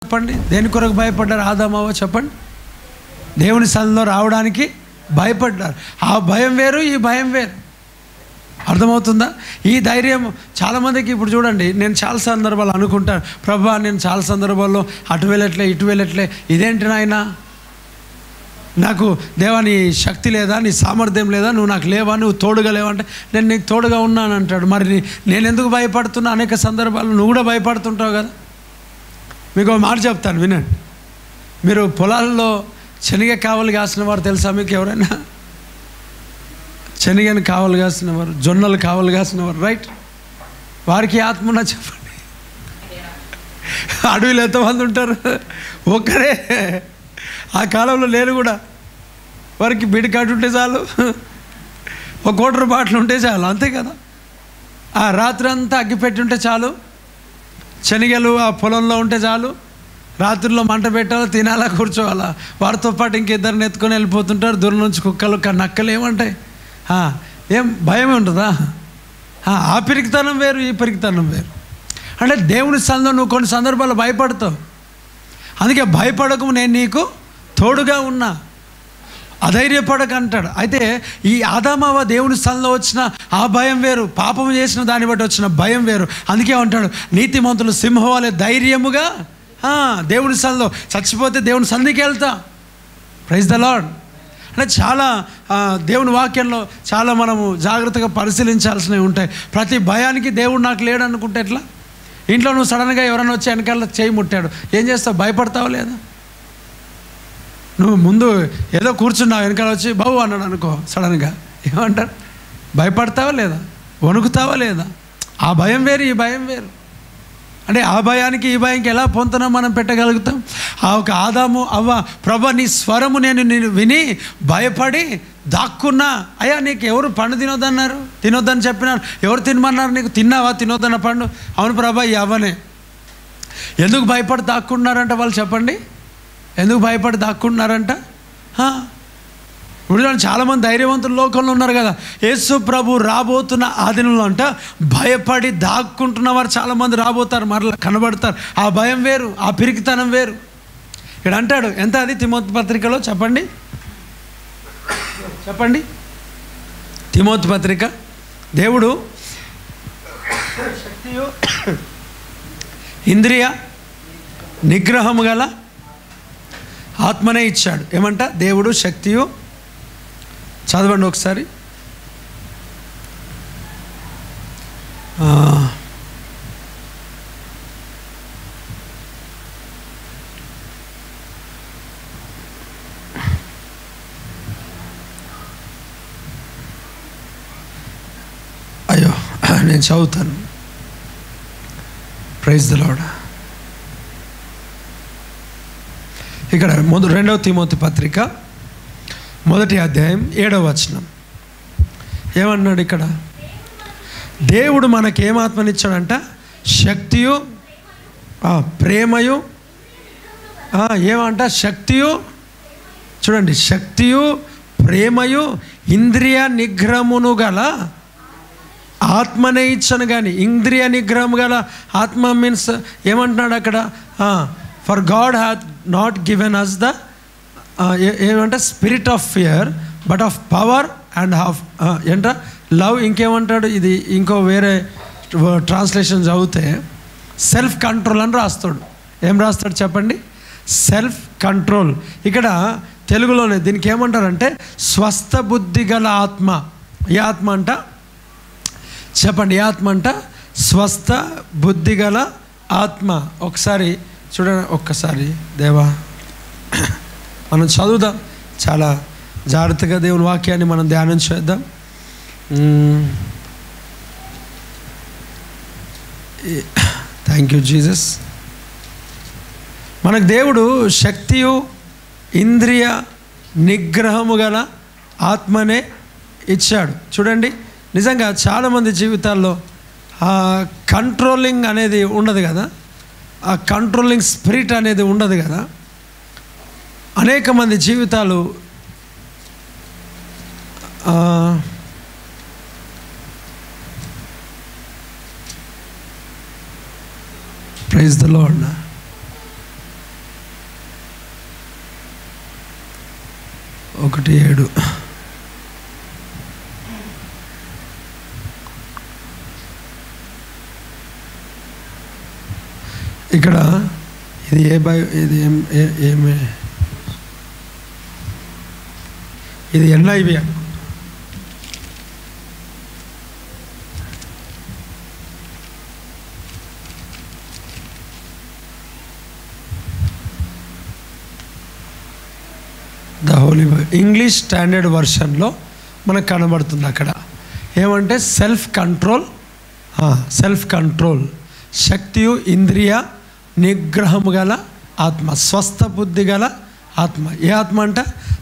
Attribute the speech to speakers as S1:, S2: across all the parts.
S1: చెప్పండి, దేని కొరకు భయపడ్డారు ఆదాము అవ్వ చెప్పండి? దేవుని సన్నిధిలో రావడానికి భయపడ్డారు. ఆ భయం వేరు, ఈ భయం వేరు. అర్థమవుతుందా? ఈ ధైర్యం చాలామందికి ఇప్పుడు చూడండి, నేను చాలా సందర్భాలు అనుకుంటాను, ప్రభా నేను చాలా సందర్భాల్లో అటు వెళ్ళట్లే ఇటు వెళ్ళట్లే, ఇదేంటి నాయనా, నాకు దేవా నీ శక్తి లేదా, నీ సామర్థ్యం లేదా, నువ్వు నాకు లేవా, నువ్వు తోడుగా లేవంటే నేను నీకు తోడుగా ఉన్నాను అంటాడు. మరి నేను ఎందుకు భయపడుతున్నా? అనేక సందర్భాలు నువ్వు కూడా భయపడుతుంటావు కదా. మీకు ఒక మాట చెప్తాను వినండి. మీరు పొలాల్లో శనగ కావలు కాసిన వారు తెలుసా మీకు? ఎవరైనా శనగని కావలు కాసిన వారు, జొన్నలు కావలు కాసిన వారు, రైట్? వారికి ఆత్మన్నా చెప్పండి. అడవిలో ఎంతమంది ఉంటారు? ఒక్కరే. ఆ కాలంలో లేరు కూడా. వారికి బిడి కార్డు ఉంటే చాలు, ఒక కోటర్ బాటలు ఉంటే చాలు, అంతే కదా. ఆ రాత్రి అంతా అగ్గిపెట్టి ఉంటే చాలు, శనగలు ఆ పొలంలో ఉంటే చాలు, రాత్రిలో మంట పెట్టాలా, తినాలా, కూర్చోవాలా. వారితో పాటు ఇంకిద్దరిని ఎత్తుకొని వెళ్ళిపోతుంటారు. దూరం నుంచి కుక్కలు నక్కలు ఏమంటాయి? ఏం భయమే ఉంటుందా? ఆ పిరికితనం వేరు, ఈ పిరికితనం వేరు. అంటే దేవుని సన్నిధిలో నువ్వు కొన్ని సందర్భాల్లో భయపడతావు. అందుకే భయపడకు, నేను నీకు తోడుగా ఉన్నా, అధైర్యపడక అంటాడు. అయితే ఈ ఆదామవ్వ దేవుని సన్నిధిలో వచ్చిన ఆ భయం వేరు, పాపం చేసిన దాన్ని బట్టి వచ్చిన భయం వేరు. అందుకే అంటాడు, నీతిమంతులు సింహం వలె ధైర్యముగా దేవుని సన్నిధిలో, చచ్చిపోతే దేవుని సన్నిధికి వెళ్తా. Praise the Lord. అంటే చాలా దేవుని వాక్యంలో చాలా మనము జాగ్రత్తగా పరిశీలించాల్సినవి ఉంటాయి. ప్రతి భయానికి దేవుడు నాకు లేడు అనుకుంటే ఎట్లా? ఇంట్లో నువ్వు సడన్గా ఎవరైనా వచ్చి వెనకాల చేయి ముట్టాడు, ఏం చేస్తావు? భయపడతావు లేదా? నువ్వు ముందు ఏదో కూర్చున్నావు, వెనకాల వచ్చి బావు అన్నాడు అనుకో, సడన్గా ఏమంటారు? భయపడతావా లేదా? వణుకుతావా లేదా? ఆ భయం వేరు, ఈ భయం వేరు. అంటే ఆ భయానికి ఈ భయానికి ఎలా పొంతన మనం పెట్టగలుగుతాం? ఆ ఒక ఆదాము అవ్వ, ప్రభా నీ స్వరము నేను విని భయపడి దాక్కున్నా. అయ్యా నీకు ఎవరు పండు తినొద్దన్నారు? తినొద్దని చెప్పినారు. ఎవరు తినమన్నారు నీకు? తిన్నావా తినొద్దన్న పండు? అవును ప్రభా ఈ అవ్వనే. ఎందుకు భయపడి దాక్కున్నారంట వాళ్ళు చెప్పండి? ఎందుకు భయపడి దాక్కున్నారంట? ఇప్పుడు చాలామంది ధైర్యవంతులు లోకంలో ఉన్నారు కదా. యేసు ప్రభు రాబోతున్న ఆ దినంలో అంట భయపడి దాక్కుంటున్న వారు చాలామంది రాబోతారు, మరలా కనబడతారు. ఆ భయం వేరు, ఆ పిరికితనం వేరు. ఇక్కడ అంటాడు, ఎంత అది తిమోతి పత్రికలో చెప్పండి, చెప్పండి. తిమోతి పత్రిక, దేవుడు శక్తియు ఇంద్రియ నిగ్రహము గల ఆత్మనే ఇచ్చాడు. ఏమంట? దేవుడు శక్తియు, చదవండి ఒకసారి. అయ్యో నేను చదువుతాను. Praise the Lord. ఇక్కడ 2వ తిమోతి పత్రిక 1వ అధ్యాయం 7వ వచనం ఏమన్నాడు ఇక్కడ? దేవుడు మనకేమాత్మనిచ్చాడంట? శక్తియు, ప్రేమయు, ఏమంట? శక్తియు, చూడండి, శక్తియు, ప్రేమయు, ఇంద్రియ నిగ్రహమును గల ఆత్మనే ఇచ్చను. కానీ ఇంద్రియ నిగ్రహం గల ఆత్మ మీన్స్ ఏమంటున్నాడు అక్కడ? For God hath not given us the ఏమంటే spirit of fear but of power and ఏంట లవ్. ఇంకేమంటాడు? ఇది ఇంకో వేరే ట్రాన్స్లేషన్ చదివితే సెల్ఫ్ కంట్రోల్ అని రాస్తాడు. ఏం రాస్తాడు చెప్పండి? Self control. ఇక్కడ తెలుగులోనే దీనికి ఏమంటారంటే స్వస్థ బుద్ధి గల ఆత్మ. ఏ ఆత్మ అంట చెప్పండి? ఏ ఆత్మ అంట? స్వస్థ బుద్ధి గల ఆత్మ. ఒకసారి చూడండి, ఒక్కసారి దేవా మనం చదువుదాం. చాలా జాగ్రత్తగా దేవుని వాక్యాన్ని మనం ధ్యానం చేద్దాం. Thank you Jesus. మనకు దేవుడు శక్తియు ఇంద్రియ నిగ్రహము గల ఆత్మనే ఇచ్చాడు. చూడండి, నిజంగా చాలామంది జీవితాల్లో ఆ కంట్రోలింగ్ అనేది ఉండదు కదా, ఆ కంట్రోలింగ్ స్పిరిట్ అనేది ఉండదు కదా. అనేక మంది జీవితాలు ప్రైజ్ ద లార్డ్. 1:7. ఇక్కడ ఇది ఇది ఇది NIV. The holy English standard వర్షన్లో మనకు కనబడుతుంది. అక్కడ ఏమంటే సెల్ఫ్ కంట్రోల్, శక్తియు ఇంద్రియ నిగ్రహము గల ఆత్మ, స్వస్థ బుద్ధి గల ఆత్మ. ఏ ఆత్మ అంట?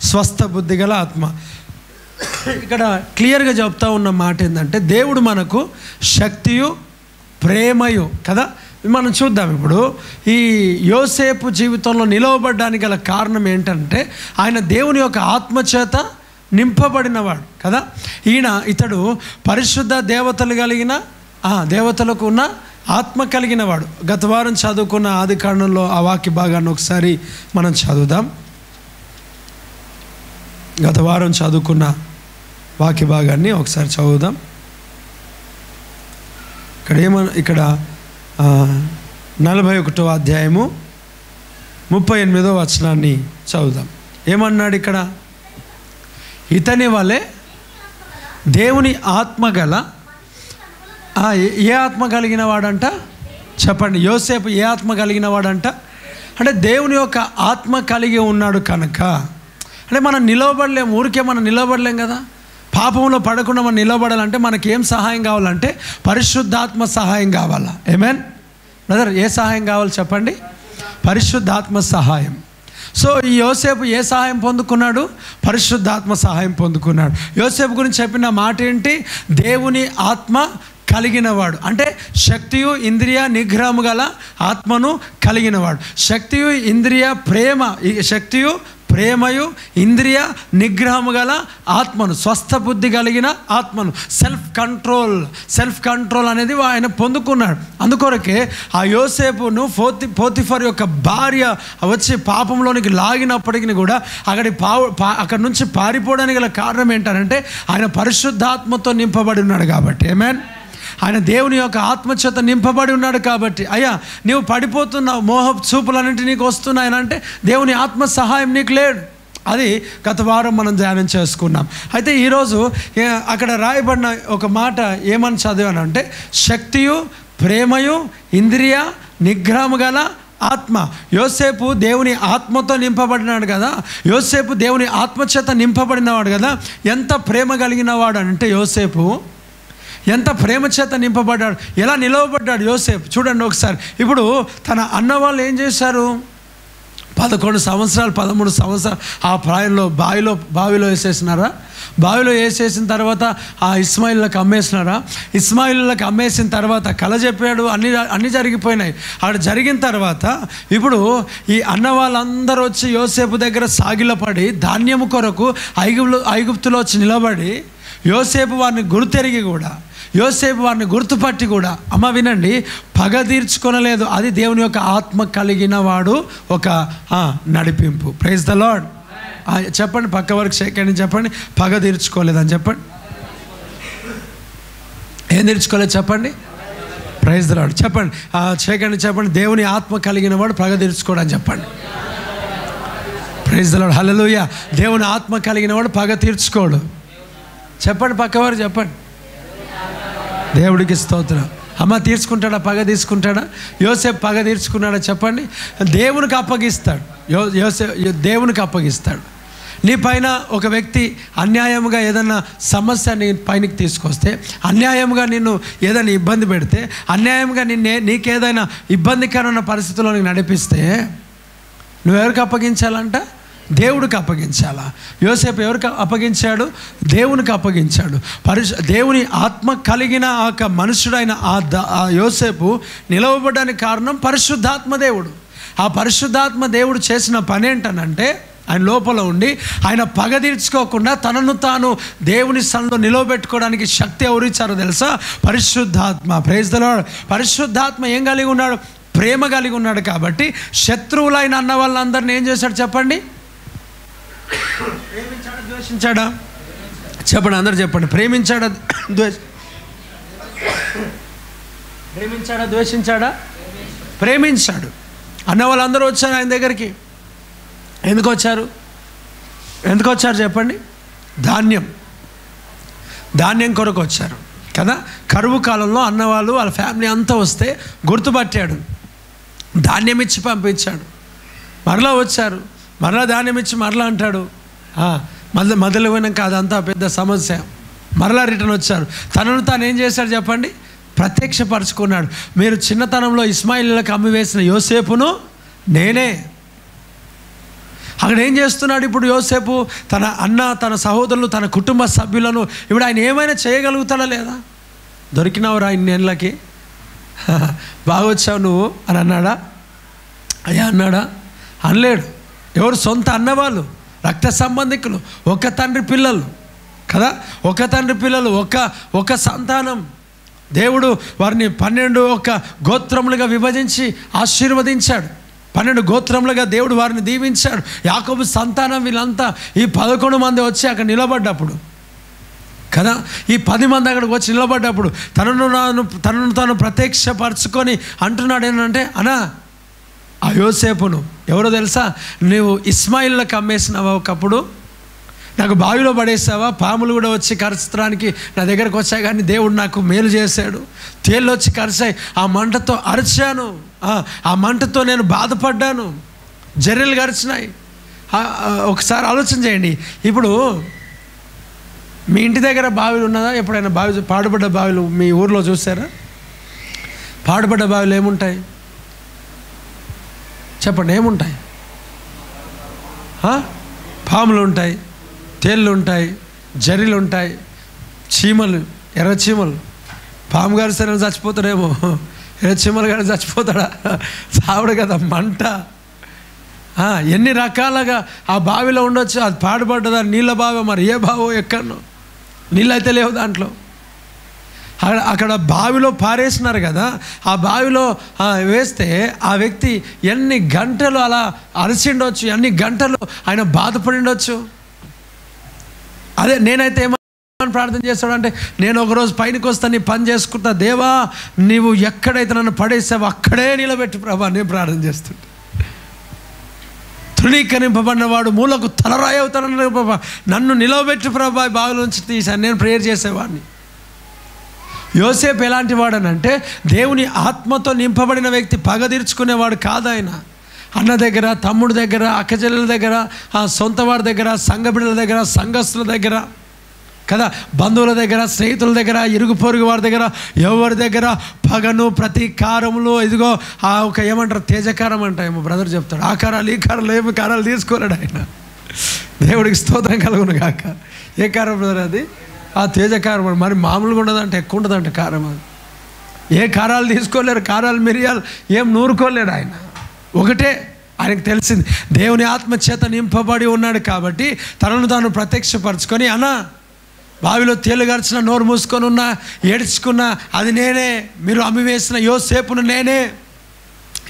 S1: స్వస్థ బుద్ధి గల ఆత్మ. ఇక్కడ క్లియర్గా చెప్తా ఉన్న మాట ఏంటంటే దేవుడు మనకు శక్తియు ప్రేమయు కదా. మనం చూద్దాం. ఇప్పుడు ఈ యోసేపు జీవితంలో నిలవబడ్డానికి గల కారణం ఏంటంటే ఆయన దేవుని యొక్క ఆత్మచేత నింపబడినవాడు కదా. ఇతడు పరిశుద్ధ దేవతలు కలిగిన దేవతలకు ఉన్న ఆత్మ కలిగిన వాడు. గత వారం చదువుకున్న ఆదికాండంలో ఆ వాక్య భాగాన్ని ఒకసారి మనం చదువుదాం. గత వారం చదువుకున్న వాక్య భాగాన్ని ఒకసారి చదువుదాం. ఇక్కడ 41వ అధ్యాయము 38వ వచనాన్ని చదువుదాం. ఏమన్నాడు ఇక్కడ? ఇతని వలె దేవుని ఆత్మ గల ఏ ఆత్మ కలిగిన వాడంట? చెప్పండి. యోసేపు ఏ ఆత్మ కలిగిన వాడంట? అంటే దేవుని యొక్క ఆత్మ కలిగి ఉన్నాడు కనుక. అంటే మనం నిలవబడలేం, ఊరికే మనం నిలవబడలేం కదా. పాపంలో పడకుండా మనం నిలబడాలంటే మనకేం సహాయం కావాలంటే పరిశుద్ధాత్మ సహాయం కావాలా. ఆమేన్ బ్రదర్. ఏ సహాయం కావాలి చెప్పండి? పరిశుద్ధాత్మ సహాయం. సో ఈ యోసేపు ఏ సహాయం పొందుకున్నాడు? పరిశుద్ధాత్మ సహాయం పొందుకున్నాడు. యోసేపు గురించి చెప్పిన మాట ఏంటి? దేవుని ఆత్మ కలిగినవాడు. అంటే శక్తియు ఇంద్రియ నిగ్రహము గల ఆత్మను కలిగినవాడు. శక్తియు ఇంద్రియ శక్తియు ప్రేమయు ఇంద్రియ నిగ్రహము గల ఆత్మను, స్వస్థ బుద్ధి కలిగిన ఆత్మను, సెల్ఫ్ కంట్రోల్ అనేది ఆయన పొందుకున్నాడు. అందుకొరకే ఆ యోసేపును పోతిఫర్ యొక్క భార్య వచ్చి పాపంలోనికి లాగినప్పటికీ కూడా అక్కడి నుంచి పారిపోవడానికి గల కారణం ఏంటంటే ఆయన పరిశుద్ధాత్మతో నింపబడి ఉన్నాడు కాబట్టి. ఆమేన్. ఆయన దేవుని యొక్క ఆత్మచేత నింపబడి ఉన్నాడు కాబట్టి. అయ్యా నీవు పడిపోతున్నావు, మోహ చూపులన్నింటి నీకు వస్తున్నాయనంటే దేవుని ఆత్మ సహాయం నీకు లేడు. అది గత వారం మనం ధ్యానం చేసుకున్నాం. అయితే ఈరోజు అక్కడ రాయబడిన ఒక మాట ఏమని చదివానంటే శక్తియు ప్రేమయు ఇంద్రియ నిగ్రహము గల ఆత్మ. యోసేపు దేవుని ఆత్మతో నింపబడినాడు కదా. యోసేపు దేవుని ఆత్మచేత నింపబడినవాడు కదా. ఎంత ప్రేమ కలిగిన వాడు అంటే యోసేపు ఎంత ప్రేమ చేత నింపబడ్డాడు, ఎలా నిలవబడ్డాడు యోసేపు చూడండి ఒకసారి. ఇప్పుడు తన అన్న వాళ్ళు ఏం చేశారు? 11 సంవత్సరాలు 13 సంవత్సరాలు ఆ ప్రాయంలో బావిలో వేసేసినారా? బావిలో వేసేసిన తర్వాత ఆ ఇస్మాయిల్లకు అమ్మేసినారా? ఇస్మాయిల్లకు అమ్మేసిన తర్వాత కళ చెప్పాడు, అన్నీ జరిగిపోయినాయి. అక్కడ జరిగిన తర్వాత ఇప్పుడు ఈ అన్న వాళ్ళందరూ వచ్చి యోసేపు దగ్గర సాగిలపడి ధాన్యము కొరకు ఐగుప్తులో వచ్చి నిలబడి యోసేపు వారిని గుర్తెరిగి కూడా, యోసేపు వారిని గుర్తుపట్టి కూడా, అమ్మ వినండి, పగ తీర్చుకొనలేదు. అది దేవుని యొక్క ఆత్మ కలిగిన వాడు ఒక నడిపింపు. Praise the Lord. చెప్పండి, పక్క వరకు షేకండి, చెప్పండి. పగ తీర్చుకోలేదని చెప్పండి. ఏం తీర్చుకోలేదు చెప్పండి? Praise the Lord. చెప్పండి, షేకండి, చెప్పండి. దేవుని ఆత్మ కలిగిన వాడు పగ తీర్చుకోవడం చెప్పండి. Praise the Lord. హల్లెలూయా. దేవుని ఆత్మ కలిగిన వాడు పగ తీర్చుకోడు. చెప్పండి, పక్కవారు చెప్పండి. దేవుడికి స్తోత్రం. అమ్మ తీర్చుకుంటాడా? పగ తీసుకుంటాడా? యోసేపు పగ తీర్చుకున్నాడా? చెప్పండి. దేవునికి అప్పగిస్తాడు. దేవునికి అప్పగిస్తాడు. నీ పైన ఒక వ్యక్తి అన్యాయంగా ఏదన్నా సమస్య నీ పైనకి తీసుకొస్తే, అన్యాయంగా నిన్ను ఏదైనా ఇబ్బంది పెడితే, అన్యాయంగా నీకేదైనా ఇబ్బందికరమైన పరిస్థితుల్లో నడిపిస్తే నువ్వెవరికి అప్పగించాలంట? దేవుడికి అప్పగించాలా? యోసేపు ఎవరికి అప్పగించాడు? దేవునికి అప్పగించాడు. దేవుని ఆత్మ కలిగిన ఆ మనుషుడైన ఆ యోసేపు నిలవబడడానికి కారణం పరిశుద్ధాత్మ దేవుడు. ఆ పరిశుద్ధాత్మ దేవుడు చేసిన పని ఏంటనంటే ఆయన లోపల ఉండి ఆయన పగ తీర్చుకోకుండా తనను తాను దేవుని సన్నిధిలో నిలవబెట్టుకోవడానికి శక్తి ఎవరిచ్చారో తెలుసా? పరిశుద్ధాత్మ. Praise the Lord. పరిశుద్ధాత్మ ఏం కలిగి ఉన్నాడు? ప్రేమ కలిగి ఉన్నాడు. కాబట్టి శత్రువులైన అన్న వాళ్ళందరినీ ఏం చేశాడు చెప్పండి? ద్వేషించాడా? చెప్పండి, అందరు చెప్పండి. ప్రేమించాడా ద్వేషించాడా? ప్రేమించాడు. అన్న వాళ్ళందరూ వచ్చారు ఆయన దగ్గరికి. ఎందుకు వచ్చారు చెప్పండి? ధాన్యం కొరకు వచ్చారు కదా. కరువు కాలంలో అన్నవాళ్ళు వాళ్ళ ఫ్యామిలీ అంతా వస్తే గుర్తుపట్టాడు, ధాన్యం ఇచ్చి పంపించాడు. మరలా వచ్చారు, మరలా ధాన్యం ఇచ్చి మరలా అంటాడు. మొదలు పోయినాక అదంతా పెద్ద సమస్య. మరలా రిటర్న్ వచ్చారు. తనను తాను ఏం చేశాడు చెప్పండి? ప్రత్యక్షపరుచుకున్నాడు. మీరు చిన్నతనంలో ఇస్మాయిలీలకు అమ్మి వేసిన యోసేపును నేనే. అక్కడ ఏం చేస్తున్నాడు ఇప్పుడు యోసేపు? తన అన్న, తన సహోదరులు, తన కుటుంబ సభ్యులను ఇప్పుడు ఆయన ఏమైనా చేయగలుగుతాడా లేదా? దొరికినావురా ఇన్నేళ్ళకి, బాగా వచ్చావు నువ్వు అని అన్నాడా? అయ్యా అన్నాడా? అనలేడు. ఎవరు? సొంత అన్నవాళ్ళు, రక్త సంబంధికులు, ఒక తండ్రి పిల్లలు కదా. ఒక తండ్రి పిల్లలు, ఒక సంతానం. దేవుడు వారిని 12 గోత్రములుగా విభజించి ఆశీర్వదించాడు. 12 గోత్రములుగా దేవుడు వారిని దీవించాడు. యాకోబు సంతానం వీళ్ళంతా ఈ 11 మంది వచ్చి అక్కడ నిలబడ్డప్పుడు కదా, ఈ 10 మంది అక్కడికి వచ్చి నిలబడ్డప్పుడు తనను తాను ప్రత్యక్షపరచుకొని అంటున్నాడు ఏంటంటే, అన్నా ఆ యోసేపును ఎవరో తెలుసా? నువ్వు ఇస్మాయిల్లకు అమ్మేసినావా, ఒకప్పుడు నాకు బావిలో పడేసావా, పాములు కూడా వచ్చి కరచడానికి నా దగ్గరకు వచ్చాయి, కానీ దేవుడు నాకు మేలు చేశాడు. తేళ్ళు వచ్చి కరిచాయి, ఆ మంటతో అరిచాను, ఆ మంటతో నేను బాధపడ్డాను, జర్రెలు కరిచినాయి. ఒకసారి ఆలోచన చేయండి. ఇప్పుడు మీ ఇంటి దగ్గర బావిలు ఉన్నదా? ఎప్పుడైనా పాడుపడ్డ బావిలు మీ ఊర్లో చూసారా? పాడుపడ్డ బావిలు ఏముంటాయి చెప్పండి? ఏముంటాయి? పాములు ఉంటాయి, తేళ్ళు ఉంటాయి, జర్రీలు ఉంటాయి, చీమలు, ఎర్ర చీమలు. పాము గారి సరే చచ్చిపోతాడేమో, ఎర్ర చీమలు గారి చచ్చిపోతాడా? చావడు కదా, మంట. ఎన్ని రకాలుగా ఆ బావిలో ఉండొచ్చు. అది పాడుపడ్డదా? నీళ్ళ బావి, మరి ఏ బావో ఎక్కడో, నీళ్ళు అయితే లేవు దాంట్లో. అక్కడ బావిలో పారేసినారు కదా, ఆ బావిలో వేస్తే ఆ వ్యక్తి ఎన్ని గంటలు అలా అరిచిండొచ్చు, ఎన్ని గంటలు ఆయన బాధపడిండొచ్చు. అదే నేనైతే ఏమని ప్రార్థన చేస్తాడంటే, నేను ఒకరోజు పైనకి వస్తా, నీ పని చేసుకుంటా, దేవా నీవు ఎక్కడైతే నన్ను పడేసావో అక్కడే నిలబెట్టి ప్రభా నేను ప్రార్థన చేస్తుంటా. తృణీకరింపబడిన వాడు మూలకు తలరాయి అవుతాడన్న ప్రభా, నన్ను నిలవబెట్టి ప్రభా బావిలో నుంచి తీశాను, నేను ప్రేయర్ చేసేవాడిని. యోసేపు ఎలాంటి వాడనంటే, దేవుని ఆత్మతో నింపబడిన వ్యక్తి. పగ తీర్చుకునేవాడు కాదు ఆయన. అన్న దగ్గర, తమ్ముడి దగ్గర, అక్కచెల్లెల దగ్గర, సొంత వాడి దగ్గర, సంఘ బిడ్డల దగ్గర, సంఘస్థుల దగ్గర కదా, బంధువుల దగ్గర, స్నేహితుల దగ్గర, ఇరుగు పొరుగు వారి దగ్గర, ఎవరి దగ్గర పగను, ప్రతీకారములు, ఇదిగో ఏమంటారు, తేజకారం అంటాయేమో బ్రదర్ చెప్తాడు. ఆ కారాలు ఈ కారాలు ఏమి కారాలు తీసుకోలేడు ఆయన. దేవుడికి స్తోత్రం కలుగును గాక. ఏ కారం బ్రదర్ అది? ఆ తేజకారం. మరి మామూలుగా ఉండదంటే, ఎక్కువ ఉండదంటే కారం. అది ఏ కారాలు తీసుకోలేరు, కారాలు మిరియాలు ఏం నూరుకోలేడు ఆయన. ఒకటే ఆయనకు తెలిసింది, దేవుని ఆత్మ చేత నింపబడి ఉన్నాడు కాబట్టి తనను తాను ప్రత్యక్షపరచుకొని, అన్నా బావిలో తేలు గరిచిన, నోరు మూసుకొని ఉన్నా, ఏడ్చుకున్నా, అది నేనే, మీరు అమ్మివేసిన యోసేపును నేనే.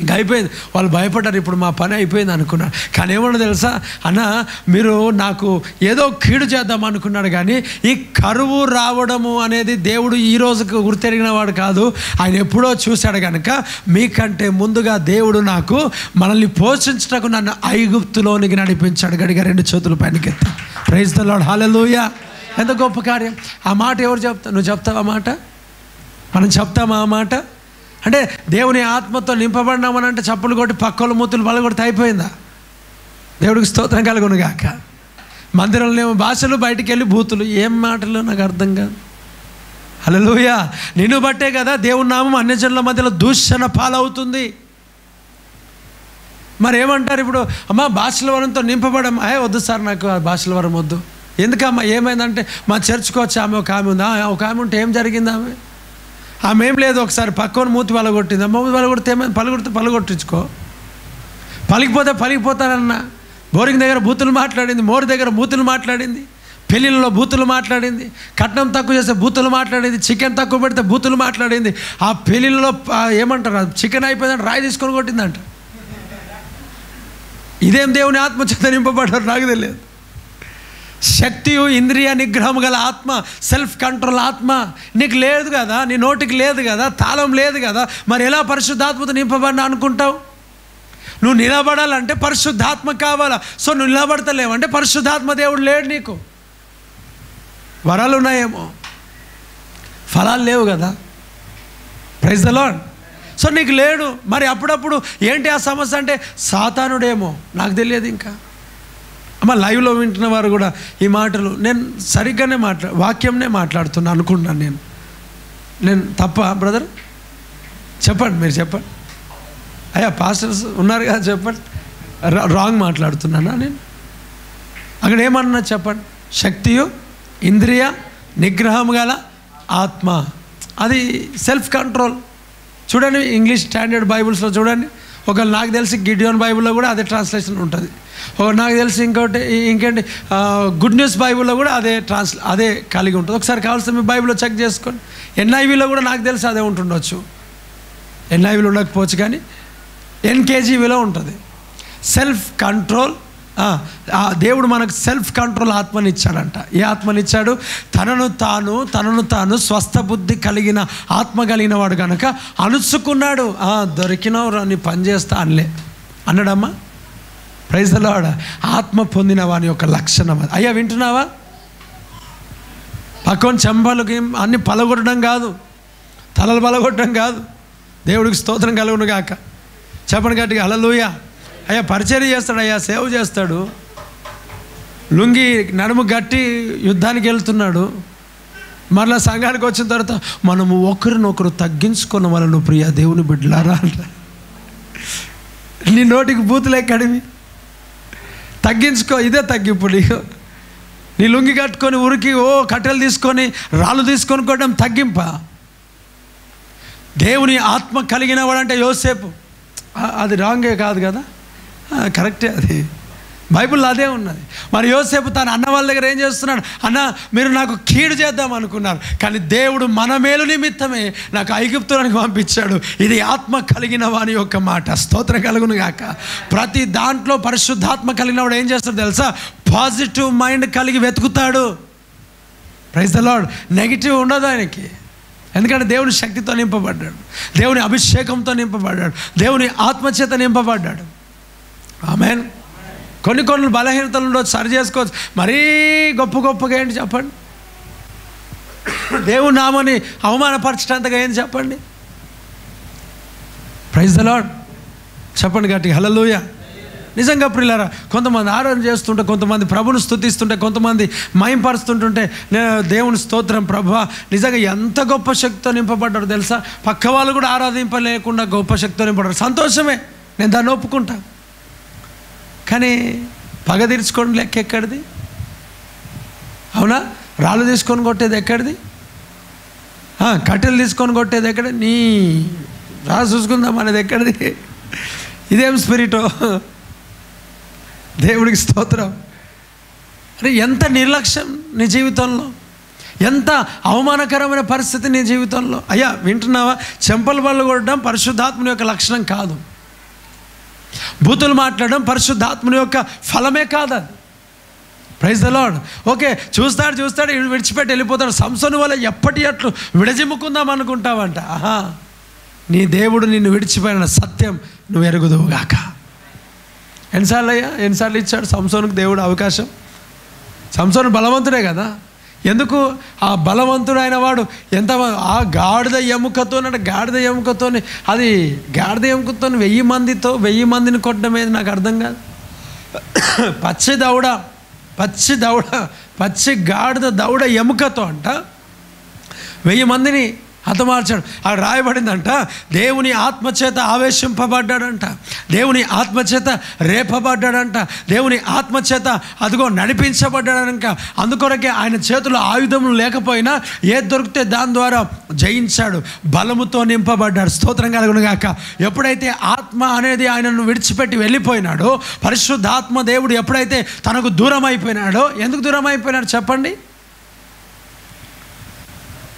S1: ఇంకా అయిపోయింది. వాళ్ళు భయపడ్డారు, ఇప్పుడు మా పని అయిపోయింది అనుకున్నారు. కానీ ఏమన్నా తెలుసా? అన్న మీరు నాకు ఏదో కీడు చేద్దాం అనుకున్నాడు, కానీ ఈ కరువు రావడము అనేది దేవుడు ఈ రోజుకు గుర్తెరిగిన వాడు కాదు. ఆయన ఎప్పుడో చూశాడు కనుక మీకంటే ముందుగా దేవుడు నాకు మనల్ని పోషించటకు నన్ను ఐగుప్తులోనికి నడిపించాడు. గడిగా 2 చేతులు పైనకెత్తి ప్రైజ్ ది లార్డ్, హల్లెలూయా. ఎంత గొప్ప కార్యం. ఆ మాట ఎవరు చెప్తా? నువ్వు చెప్తావా మాట? మనం చెప్తామా ఆ మాట? అంటే దేవుని ఆత్మతో నింపబడినామని అంటే చప్పులు కొట్టి పక్కలు మూతులు పలగొడితే అయిపోయిందా? దేవుడికి స్తోత్రం కలుగును గాక. మందిరంలో ఏమో భాషలు, బయటికి వెళ్ళి బూతులు, ఏం మాటలు నాకు అర్థం కాదు. హల్లెలూయా. నిన్ను బట్టే కదా దేవుని నామం అన్యజనుల మధ్యలో దూషణ పాలవుతుంది. మరి ఏమంటారు ఇప్పుడు? అమ్మ భాషల వరంతో నింపబడమ్మా. వద్దు సార్, నాకు ఆ భాషల వరం వద్దు. ఎందుకమ్మా? ఏమైందంటే మా చర్చ్కి వచ్చి ఒక ఆమె ఉంది. ఒక ఆమె ఉంటే ఏం జరిగింది? ఆమె ఏం లేదు, ఒకసారి పక్కన మూతి పలగొట్టింది. మూతి పలగొడితే ఏమైంది? పలగొట్టించుకో. పలికిపోతే పలికిపోతానన్నా. బోరింగ్ దగ్గర బూతులు మాట్లాడింది, మోరు దగ్గర బూతులు మాట్లాడింది, పెళ్ళిళ్ళలో బూతులు మాట్లాడింది, కట్నం తక్కువ చేస్తే బూతులు మాట్లాడింది, చికెన్ తక్కువ పెడితే బూతులు మాట్లాడింది. ఆ పెళ్ళిళ్ళలో ఏమంటారు, చికెన్ అయిపోయిందంటే రాయి తీసుకొని కొట్టిందంట. ఇదేం దేవుని ఆత్మ చేత నింపబడ్డారు నాకు తెలియదు. శక్తియు ఇంద్రియ నిగ్రహం గల ఆత్మ, సెల్ఫ్ కంట్రోల్ ఆత్మ నీకు లేదు కదా, నీ నోటికి లేదు కదా, తాళం లేదు కదా, మరి ఎలా పరిశుద్ధాత్మతో నింపబడినా అనుకుంటావు? నువ్వు నిలబడాలంటే పరిశుద్ధాత్మ కావాలా. సో నువ్వు నిలబడతలేవంటే పరిశుద్ధాత్మ దేవుడు లేడు నీకు. వరాలు ఉన్నాయేమో, ఫలాలు లేవు కదా. Praise the lord. సో నీకు లేడు. మరి అప్పుడప్పుడు ఏంటి ఆ సమస్య అంటే సాతానుడేమో, నాకు తెలియదు. ఇంకా అమ్మ లైవ్లో వింటున్న వారు కూడా ఈ మాటలు నేను సరిగ్గానే వాక్యంనే మాట్లాడుతున్నా అనుకుంటున్నాను. నేను తప్ప బ్రదర్? చెప్పండి, మీరు చెప్పండి. అయ్యా పాస్టర్స్ ఉన్నారు కదా, చెప్పండి. రాంగ్ మాట్లాడుతున్నానా నేను? అక్కడ ఏమన్నా చెప్పండి. శక్తియు ఇంద్రియ నిగ్రహం గల ఆత్మ, అది సెల్ఫ్ కంట్రోల్. చూడండి ఇంగ్లీష్ స్టాండర్డ్ బైబుల్స్లో చూడండి. ఒకవేళ నాకు తెలిసి గిడియోన్ బైబుల్లో కూడా అదే ట్రాన్స్లేషన్ ఉంటుంది. నాకు తెలిసి ఇంకేంటి గుడ్ న్యూస్ బైబుల్లో కూడా అదే కలిగి ఉంటుంది. ఒకసారి కావాల్సిన మీ బైబిల్లో చెక్ చేసుకోండి. ఎన్ఐవిలో కూడా నాకు తెలిసి అదే ఉంటుండొచ్చు. ఎన్ఐవిలో ఉండకపోవచ్చు కానీ ఎన్కేజీవిలో ఉంటుంది. Self control. దేవుడు మనకు సెల్ఫ్ కంట్రోల్ ఆత్మనిచ్చాడంట. ఏ ఆత్మనిచ్చాడు? తనను తాను స్వస్థ బుద్ధి కలిగిన ఆత్మ కలిగిన వాడు కనుక అణుచుకున్నాడు. దొరికినవు నీ పని చేస్తా అనలే అన్నాడమ్మా. Praise the lord. ఆత్మ పొందిన వాని యొక్క లక్షణం అది. అయ్యా వింటున్నావా? పక్కన చెంపలకి అన్ని పలగొట్టడం కాదు, తలలు పలగొట్టడం కాదు. దేవుడికి స్తోత్రం కలుగును గాక. చెప్పండి గట్టిగా హల్లెలూయా. అయ్యా పరిచర్య చేస్తాడు, అయ్యా సేవ చేస్తాడు, లుంగి నడుము గట్టి యుద్ధానికి వెళ్తున్నాడు. మరలా సంఘానికి వచ్చిన తర్వాత మనము ఒకరినొకరు తగ్గించుకున్న వాళ్ళను ప్రియ దేవుని బిడ్డలారా అంట. నీ నోటికి బూతులు ఎక్కడివి? తగ్గించుకో, ఇదే తగ్గింపు. నీ లుంగి కట్టుకొని ఉరికి కట్టెలు తీసుకొని రాళ్ళు తీసుకొని కొట్టడం తగ్గింప. దేవుని ఆత్మ కలిగిన వాడంటే యోసేపు. అది రాంగే కాదు కదా, కరెక్టే. అది బైబిల్లో అదే ఉన్నది. మరి యోసేపు తన అన్న వాళ్ళ దగ్గర ఏం చేస్తున్నాడు? అన్న మీరు నాకు కీడు చేద్దాం అనుకున్నారు, కానీ దేవుడు మన మేలు నిమిత్తమే నాకు ఐగుప్తులకు పంపించాడు. ఇది ఆత్మ కలిగిన వాని యొక్క మాట. స్తోత్రం కలుగును గాక. ప్రతి దాంట్లో పరిశుద్ధాత్మ కలిగిన వాడు ఏం చేస్తాడు తెలుసా? పాజిటివ్ మైండ్ కలిగి వెతుకుతాడు. Praise the Lord. నెగిటివ్ ఉండదు ఆయనకి. ఎందుకంటే దేవుని శక్తితో నింపబడ్డాడు, దేవుని అభిషేకంతో నింపబడ్డాడు, దేవుని ఆత్మచేత నింపబడ్డాడు. ఆమేన్. కొన్ని బలహీనతలు ఉండొచ్చు, సరి చేసుకోవచ్చు. మరీ గొప్పగా ఏంటి చెప్పండి? దేవుని నామని అవమానపరచడంతగా ఏంటి చెప్పండి? Praise the Lord. చెప్పండి గట్టిగా హల్లెలూయా. నిజంగా ప్రియులారా, కొంతమంది ఆరాధన చేస్తుంటే, కొంతమంది ప్రభుని స్తుతిస్తుంటే, కొంతమంది మహింపరుస్తుంటుంటే నేను దేవుని స్తోత్రం ప్రభువా నిజంగా ఎంత గొప్ప శక్తితో నింపబడ్డాడు తెలుసా. పక్క వాళ్ళు కూడా ఆరాధింపలేకుండా గొప్ప శక్తితో నింపబడ్డారు. సంతోషమే, నేను దాన్ని ఒప్పుకుంటా. కానీ పగ తీర్చుకోవడం లెక్క ఎక్కడిది? అవునా? రాళ్ళు తీసుకొని కొట్టేది ఎక్కడిది? కట్టెలు తీసుకొని కొట్టేది ఎక్కడ? నీ రాజు చూసుకుందాం అనేది ఎక్కడిది? ఇదేం స్పిరిటో? దేవుడికి స్తోత్రం. అరే ఎంత నిర్లక్ష్యం నీ జీవితంలో, ఎంత అవమానకరమైన పరిస్థితి నీ జీవితంలో. అయ్యా వింటున్నావా? చెంపలు బళ్ళు కొట్టడం పరిశుద్ధాత్మని యొక్క లక్షణం కాదు. బూతులు మాట్లాడడం పరిశుద్ధాత్మని యొక్క ఫలమే కాదు అది. Praise the lord. ఓకే, చూస్తాడు విడిచిపెట్టి వెళ్ళిపోతాడు. సంసోను వల్ల ఎప్పటి అట్లు విడజిమ్ముకుందాం అనుకుంటావంట. నీ దేవుడు నిన్ను విడిచిపోయిన సత్యం నువ్వు ఎరుగుదువుగాక. ఎన్నిసార్లు ఇచ్చాడు సంసోనుకు దేవుడు అవకాశం? సంసోను బలవంతుడే కదా. ఎందుకు? ఆ బలవంతుడు అయిన వాడు ఎంత ఆ గాడిద ఎముకతో అది గాడిద ఎముకతో 1000 మందిని కొట్టడం నాకు అర్థం కాదు. పచ్చి గాడిద దౌడ ఎముకతో అంట 1000 మందిని హతమార్చాడు. అది రాయబడిందంట. దేవుని ఆత్మచేత ఆవేశింపబడ్డాడంట, దేవుని ఆత్మచేత రేపబడ్డాడంట, దేవుని ఆత్మచేత అదిగో నడిపించబడ్డాడంట. అందుకొరకే ఆయన చేతిలో ఆయుధములు లేకపోయినా ఏది దొరికితే దాని ద్వారా జయించాడు, బలముతో నింపబడ్డాడు. స్తోత్రం కలుగును గాక. ఎప్పుడైతే ఆత్మ అనేది ఆయనను విడిచిపెట్టి వెళ్ళిపోయినాడో, పరిశుద్ధాత్మ దేవుడు ఎప్పుడైతే తనకు దూరం అయిపోయినాడో, ఎందుకు దూరం అయిపోయినాడు చెప్పండి?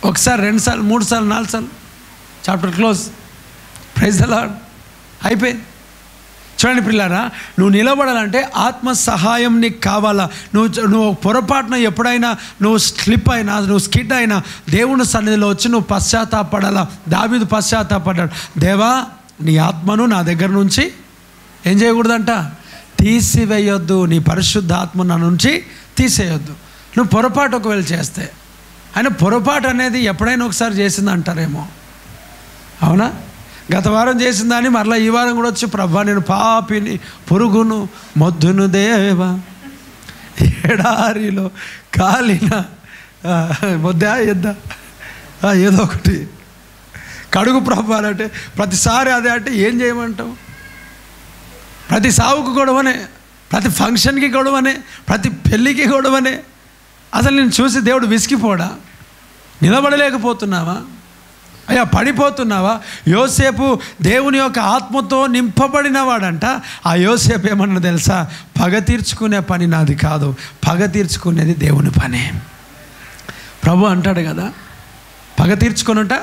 S1: 1 సార్లు 2 సార్లు 3 సార్లు 4 సార్లు chapter close. Praise the Lord. అయిపోయింది. చూడండి పిల్లారా, నువ్వు నిలబడాలంటే ఆత్మ సహాయం నీకు కావాలా. నువ్వు పొరపాటున ఎప్పుడైనా నువ్వు స్లిప్ అయినా, నువ్వు స్కిడ్ అయినా దేవుని సన్నిధిలో వచ్చి నువ్వు పశ్చాత్తాపడాలా. దావీదు పశ్చాత్తాపడ్డాడు. దేవా, నీ ఆత్మను నా దగ్గర నుంచి ఏం చేయకూడదంట, తీసివేయొద్దు. నీ పరిశుద్ధ ఆత్మ నా నుంచి తీసేయొద్దు. నువ్వు పొరపాటు ఒకవేళ చేస్తే, ఆయన పొరపాటు అనేది ఎప్పుడైనా ఒకసారి చేసింది అంటారేమో, అవునా? గత వారం చేసిన దాన్ని మరలా ఈ వారం కూడా వచ్చి, ప్రభా నేను పాపిని, పురుగును, మొద్దును దేవా, ఎడారిలో కాలిన మొద్దా ఎద్దా ఏదో ఒకటి కడుగు ప్రభా అంటే ప్రతిసారి అదే అంటే ఏం చేయమంటావు? ప్రతి సావుకు గొడవనే, ప్రతి ఫంక్షన్కి గొడవనే, ప్రతి పెళ్ళికి గొడవనే. అసలు నేను చూసి దేవుడు విసిగిపోడా? నిలబడలేకపోతున్నావా? అయ్యా పడిపోతున్నావా? యోసేపు దేవుని యొక్క ఆత్మతో నింపబడిన వాడంట. ఆ యోసేపు ఏమన్నా తెలుసా? పగ తీర్చుకునే పని నాది కాదు, పగ తీర్చుకునేది దేవుని పని. ప్రభు అంటాడు కదా, పగ తీర్చుకోనంట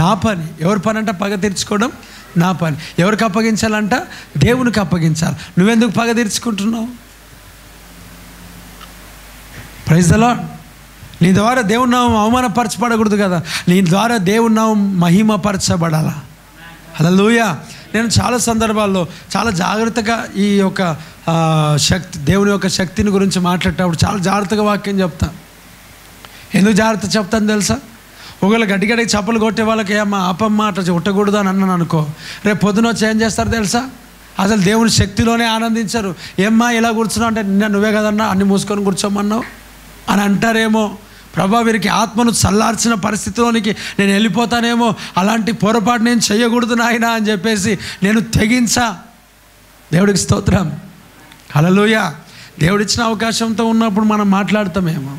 S1: నా పని. ఎవరి పని అంట? పగ తీర్చుకోవడం నా పని. ఎవరికి అప్పగించాలంట? దేవునికి అప్పగించాలి. నువ్వెందుకు పగ తీర్చుకుంటున్నావు? Praise the lord. నీ ద్వారా దేవుని నామం అవమానపరచబడకూడదు కదా, నీ ద్వారా దేవుని నామం మహిమపరచబడాలా. హల్లెలూయా. నేను చాలా సందర్భాల్లో చాలా జాగ్రత్తగా ఈ యొక్క శక్తి, దేవుని యొక్క శక్తిని గురించి మాట్లాడేటప్పుడు చాలా జాగ్రత్తగా వాక్యం చెప్తా. ఎందుకు జాగ్రత్త చెప్తాను తెలుసా? ఒకవేళ గడ్డిగడ్డికి చప్పలు కొట్టే వాళ్ళకి అమ్మ ఆపమ్మ అట్లా కొట్టకూడదు అని అన్నాను అనుకో, రేపు పొద్దున వచ్చి ఏం చేస్తారు తెలుసా? అసలు దేవుని శక్తిలోనే ఆనందించరు. ఏమ్మా ఇలా కూర్చున్నావు అంటే, నిన్న నువ్వే కదన్నా అన్ని మూసుకొని కూర్చోమన్నావు అని అంటారేమో. ప్రభా వీరికి ఆత్మను చల్లార్చిన పరిస్థితిలోనికి నేను వెళ్ళిపోతానేమో, అలాంటి పొరపాటు నేను చేయకూడదు నాయనా అని చెప్పేసి నేను తెగించా. దేవుడికి స్తోత్రం. హల్లెలూయా. దేవుడిచ్చిన అవకాశంతో ఉన్నప్పుడు మనం మాట్లాడతామేమో.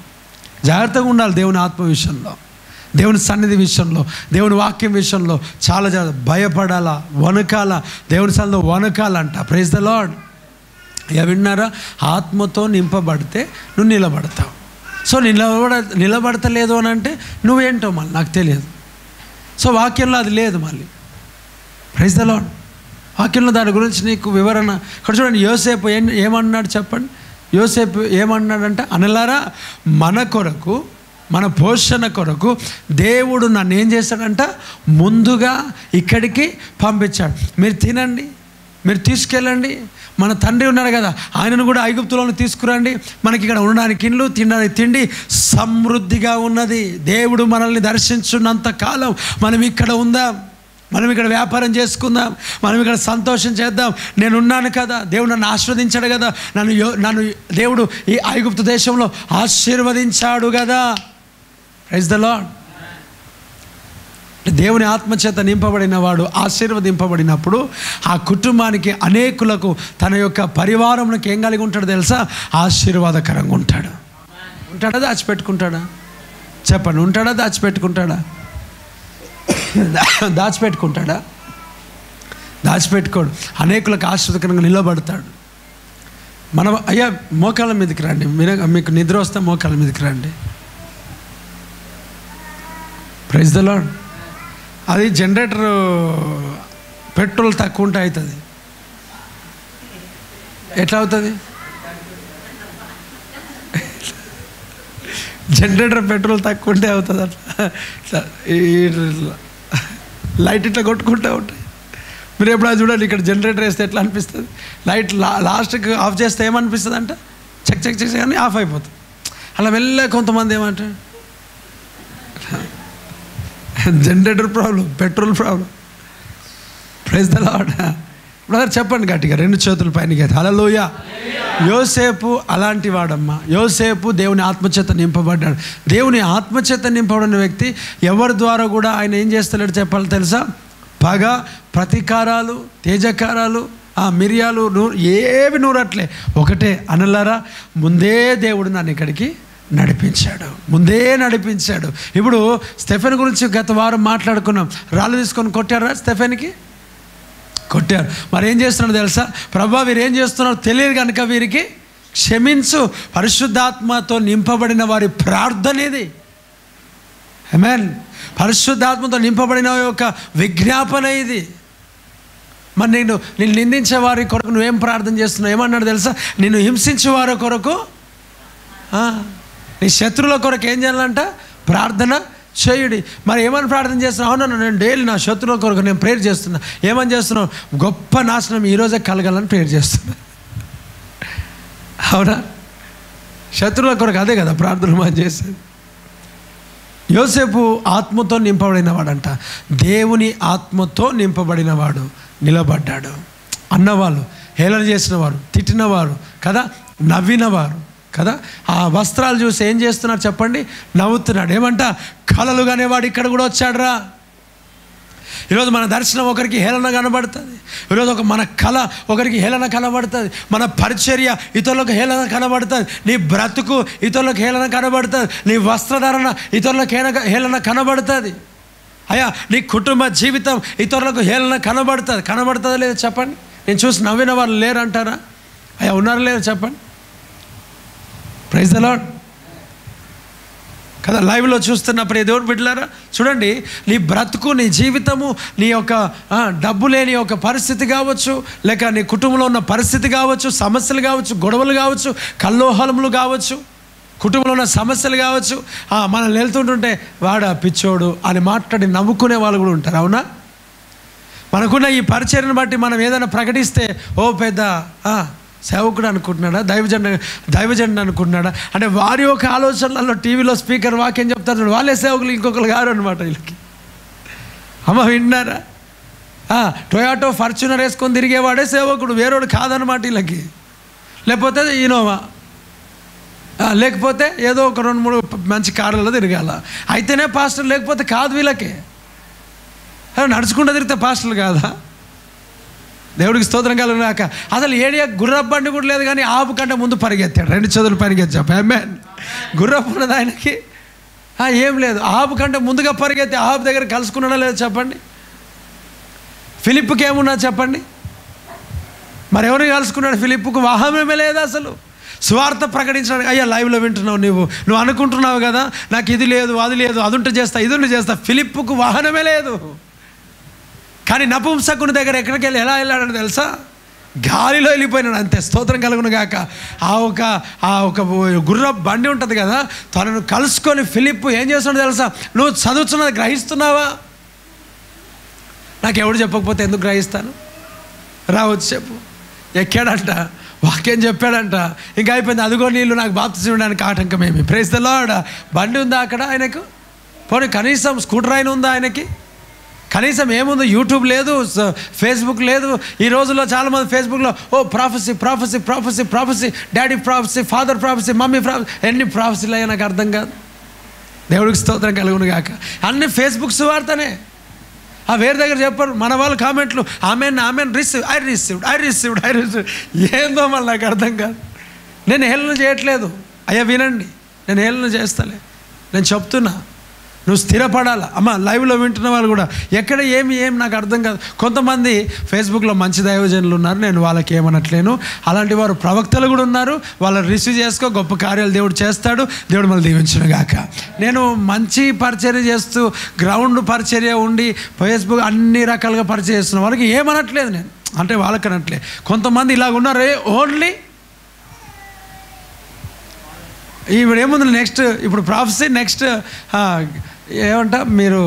S1: జాగ్రత్తగా ఉండాలి దేవుని ఆత్మ విషయంలో, దేవుని సన్నిధి విషయంలో, దేవుని వాక్యం విషయంలో చాలా భయపడాలా, వణకాలా, దేవుని సన్నిధిలో వణకాలంట. Praise the lord. ఇక విన్నారా? ఆత్మతో నింపబడితే నువ్వు నిలబడతావు. సో నిలబడతలేదు అని అంటే నువ్వేంటో మళ్ళీ నాకు తెలియదు. సో వాక్యంలో అది లేదు మళ్ళీ. Praise the Lord. వాక్యంలో దాని గురించి నీకు వివరణ ఇక్కడ చూడండి. యోసేపు ఏమన్నాడు చెప్పండి? యోసేపు ఏమన్నాడంటే, అనలారా మన కొరకు, మన పోషణ కొరకు దేవుడు నన్ను ఏం చేశాడంట, ముందుగా ఇక్కడికి పంపించాడు. మీరు తినండి, మీరు తీసుకెళ్ళండి. మన తండ్రి ఉన్నాడు కదా, ఆయనను కూడా ఐగుప్తులోకి తీసుకురండి. మనకి ఇక్కడ ఉండడానికి ఇండ్లు, తినడానికి తిండి సమృద్ధిగా ఉన్నది. దేవుడు మనల్ని దర్శించున్నంత కాలం మనం ఇక్కడ ఉందాం, మనం ఇక్కడ వ్యాపారం చేసుకుందాం, మనం ఇక్కడ సంతోషం చేద్దాం. నేనున్నాను కదా, దేవుడు నన్ను ఆశీర్వదించాడు కదా, నన్ను దేవుడు ఈ ఐగుప్తు దేశంలో ఆశీర్వదించాడు కదా. Praise the Lord. దేవుని ఆత్మచేత నింపబడిన వాడు ఆశీర్వదింపబడినప్పుడు ఆ కుటుంబానికి, అనేకులకు, తన యొక్క పరివారంకి ఏం కలిగి ఉంటాడు తెలుసా? ఆశీర్వాదకరంగా ఉంటాడు. ఉంటాడా? దాచిపెట్టుకుంటాడా? చెప్పండి. ఉంటాడా? దాచిపెట్టుకుంటాడా? దాచిపెట్టుకుంటాడా? దాచిపెట్టుకోడు. అనేకులకు ఆశీర్వాదకరంగా నిలబడతాడు. మనం అయ్యా మోకాళ్ళ మీదకి రండి, మీకు నిద్ర వస్తే మోకాళ్ళ మీదకి రండి. Praise the Lord. అది జనరేటర్ పెట్రోల్ తక్కువ ఉంటే అవుతుంది. ఎట్లా అవుతుంది? జనరేటర్ పెట్రోల్ తక్కువ ఉంటే అవుతుంది. అట్లా లైట్ ఇట్లా కొట్టుకుంటూ ఉంటాయి. మీరు ఎప్పుడైనా చూడండి, ఇక్కడ జనరేటర్ వేస్తే ఎట్లా అనిపిస్తుంది? లైట్ లాస్ట్కి ఆఫ్ చేస్తే ఏమనిపిస్తుంది అంట, చెక్ చెక్ చెక్ కానీ ఆఫ్ అయిపోతుంది. అలా వెళ్ళే కొంతమంది ఏమంటారు, generator problem, petrol problem. Praise the Lord. Brother చెప్పండి గట్టిగా, రెండు చేతుల పైన. హల్లెలూయా. యోసేపు అలాంటి వాడమ్మా. యోసేపు దేవుని ఆత్మచేత నింపబడ్డాడు. దేవుని ఆత్మచేత నింపబడిన వ్యక్తి ఎవరి ద్వారా కూడా ఆయన ఏం చేస్తలేడు చెప్పాలి తెలుసా? పగ, ప్రతీకారాలు, తేజకారాలు, మిరియాలు, ఏవి నూరట్లే. ఒకటే, అనలారా ముందే దేవుడు నన్ను ఇక్కడికి నడిపించాడు, ముందే నడిపించాడు. ఇప్పుడు స్టెఫెన్ గురించి గత వారం మాట్లాడుకున్నాం. రాళ్ళు తీసుకొని కొట్టారా స్టెఫెన్కి? కొట్టారు. మరి ఏం చేస్తున్నాడు తెలుసా? ప్రభా వీరు ఏం చేస్తున్నారో తెలియదు కనుక వీరికి క్షమించు. పరిశుద్ధాత్మతో నింపబడిన వారి ప్రార్థన ఇది. ఆమేన్. పరిశుద్ధాత్మతో నింపబడిన యొక్క విజ్ఞాపన ఇది. మరి నిన్ను నిందించే వారి కొరకు నువ్వేం ప్రార్థన చేస్తున్నావు? ఏమన్నాడు తెలుసా? నిన్ను హింసించే వారి కొరకు, నీ శత్రువుల కొరకు ఏం చేయాలంట? ప్రార్థన చేయుడి. మరి ఏమని ప్రార్థన చేస్తున్నావు? అవునా, నేను డైలీ నా శత్రువుల కొరకు నేను ప్రేయర్ చేస్తున్నా. ఏమని చేస్తున్నావు? గొప్ప నాశనం ఈరోజే కలగాలని ప్రేయర్ చేస్తున్నా. అవునా? శత్రువుల కొరకు అదే కదా ప్రార్థన మనం చేసేది. యోసేపు ఆత్మతో నింపబడినవాడంట. దేవుని ఆత్మతో నింపబడినవాడు నిలబడ్డాడు. అన్నవాళ్ళు, హేళన చేసినవారు, తిట్టినవారు కదా, నవ్వినవారు కదా, ఆ వస్త్రాలు చూసి ఏం చేస్తున్నారు చెప్పండి? నవ్వుతున్నాడు. ఏమంట? కలలు కానివాడు ఇక్కడ కూడా వచ్చాడురా. ఈరోజు మన దర్శనం ఒకరికి హేళన కనబడుతుంది. ఈరోజు మన కళ ఒకరికి హేళన కనబడుతుంది. మన పరిచర్య ఇతరులకు హేళన కనబడుతుంది. నీ బ్రతుకు ఇతరులకు హేళన కనబడుతుంది. నీ వస్త్రధారణ ఇతరులకు హేళన కనబడుతుంది. అయ్యా, నీ కుటుంబ జీవితం ఇతరులకు హేళన కనబడుతుందా లేదా చెప్పండి? నేను చూసి నవ్విన వాళ్ళు లేరంటారా? అయ్యా, ఉన్నారా లేరు చెప్పండి? ప్రైజ్ ద లార్డ్ కదా. లైవ్లో చూస్తున్న ప్రియ దేవుని బిడ్డలారా, చూడండి, నీ బ్రతుకు, నీ జీవితము, నీ యొక్క డబ్బు లేని ఒక పరిస్థితి కావచ్చు, లేక నీ కుటుంబంలో ఉన్న పరిస్థితి కావచ్చు, సమస్యలు కావచ్చు, గొడవలు కావచ్చు, కల్లోహలములు కావచ్చు, కుటుంబంలో ఉన్న సమస్యలు కావచ్చు, మనం వెళ్తుంటుంటే వాడు పిచ్చోడు అని మాట్లాడి నవ్వుకునే వాళ్ళు కూడా ఉంటారు. అవునా? మనకున్న ఈ పరిచర్యను బట్టి మనం ఏదైనా ప్రకటిస్తే ఓ పెద్ద సేవకుడు అనుకుంటున్నాడా, దైవజనుడు అనుకుంటున్నాడా అంటే వారి యొక్క ఆలోచనలలో టీవీలో స్పీకర్ వాక్యం చెప్తారు, వాళ్ళే సేవకులు, ఇంకొకరు గారు అనమాట వీళ్ళకి. అమ్మ విన్నారా? టొయాటో ఫార్చునర్ వేసుకొని తిరిగేవాడే సేవకుడు, వేరేవాడు కాదనమాట వీళ్ళకి. లేకపోతే ఇనోవా, లేకపోతే ఏదో ఒక 2-3 మంచి కార్లలో తిరగాల, అయితేనే పాస్టర్, లేకపోతే కాదు వీళ్ళకి. నడుచుకుంటూ తిరిగితే పాస్టర్లు కాదా? దేవుడికి స్తోత్రం కలుగునాక. అసలు ఏడియా గుర్రపు బండి కూడా లేదు, కానీ ఆపు కంటే ముందు పరిగెత్తాడు. 2 చేతులు పరిగెత్తాడు. ఆమేన్. గుర్రపు ఉన్నది ఆయనకి ఏం లేదు. ఆపు కంటే ముందుగా పరిగెత్తి ఆపు దగ్గర కలుసుకున్నాడా లేదా చెప్పండి? ఫిలిప్పుకి ఏమున్నా చెప్పండి? మరి ఎవరిని కలుసుకున్నాడు? ఫిలిప్పుకు వాహనమే లేదు అసలు. సువార్త ప్రకటించడానికి, అయ్యా లైవ్లో వింటున్నావు, నువ్వు అనుకుంటున్నావు కదా, నాకు ఇది లేదు, అది లేదు, అది ఉంటే చేస్తా, ఇది ఉంటే చేస్తా. ఫిలిప్పుకు వాహనమే లేదు. కానీ నపుంసకుని దగ్గర ఎక్కడికి ఎలా వెళ్ళాడని తెలుసా? గాలిలో వెళ్ళిపోయినాడు అంతే. స్తోత్రం కలుగును గాక. ఆ ఒక గుర్ర బండి ఉంటుంది కదా, తనను కలుసుకొని ఫిలిప్పు ఏం చేస్తున్నాడు తెలుసా? నువ్వు చదువుతున్నది గ్రహిస్తున్నావా? నాకు ఎవడు చెప్పకపోతే ఎందుకు గ్రహిస్తాను? రావచ్చు చెప్పు. ఎక్కాడంట, వాక్యం చెప్పాడంట, ఇంకా అయిపోయింది. అదిగో నీళ్ళు నాకు బాప్తిజం ఇవ్వడానికి ఆటంకమేమి? Praise the lord. బండి ఉందా అక్కడ ఆయనకు? పోనీ కనీసం స్కూటర్ అయిన ఉందా ఆయనకి? కనీసం ఏముంది? యూట్యూబ్ లేదు, ఫేస్బుక్ లేదు. ఈ రోజుల్లో చాలామంది ఫేస్బుక్లో prophecy, daddy prophecy, father prophecy, mummy prophecy, ఎన్ని ప్రాఫెసీలు అయ్యా నాకు అర్థం కాదు. దేవుడికి స్తోత్రం కలుగును గాక. అన్ని ఫేస్బుక్ సువార్తనే. వేరే దగ్గర చెప్పరు. మన వాళ్ళు కామెంట్లు ఆమెన్ రిసీవ్డ్, ఐ రిసీవ్డ్. ఏందో మళ్ళీ నాకు అర్థం కాదు. నేను హేళన చేయట్లేదు అయ్యా, వినండి, నేను హేళన చేస్తలే, నేను చెప్తున్నా. నువ్వు స్థిరపడాలా. అమ్మ లైవ్లో వింటున్న వాళ్ళు కూడా ఎక్కడ ఏమి నాకు అర్థం కాదు. కొంతమంది ఫేస్బుక్లో మంచి దైవజనులు ఉన్నారు, నేను వాళ్ళకి ఏమనట్లేను. అలాంటి వారు ప్రవక్తలు కూడా ఉన్నారు, వాళ్ళని రిసీవ్ చేసుకో, గొప్ప కార్యాలు దేవుడు చేస్తాడు. దేవుడు మళ్ళీ దీవించును గాక. నేను మంచి పరిచర్య చేస్తూ గ్రౌండ్ పరిచర్య ఉండి ఫేస్బుక్ అన్ని రకాలుగా పరిచయం చేస్తున్న వాళ్ళకి ఏమనట్లేదు నేను, అంటే వాళ్ళకి అనట్లే. కొంతమంది ఇలాగ ఉన్నారు, ఓన్లీ ఇప్పుడు ఏముంది నెక్స్ట్, ఇప్పుడు ప్రాఫెసీ నెక్స్ట్ ఏమంట, మీరు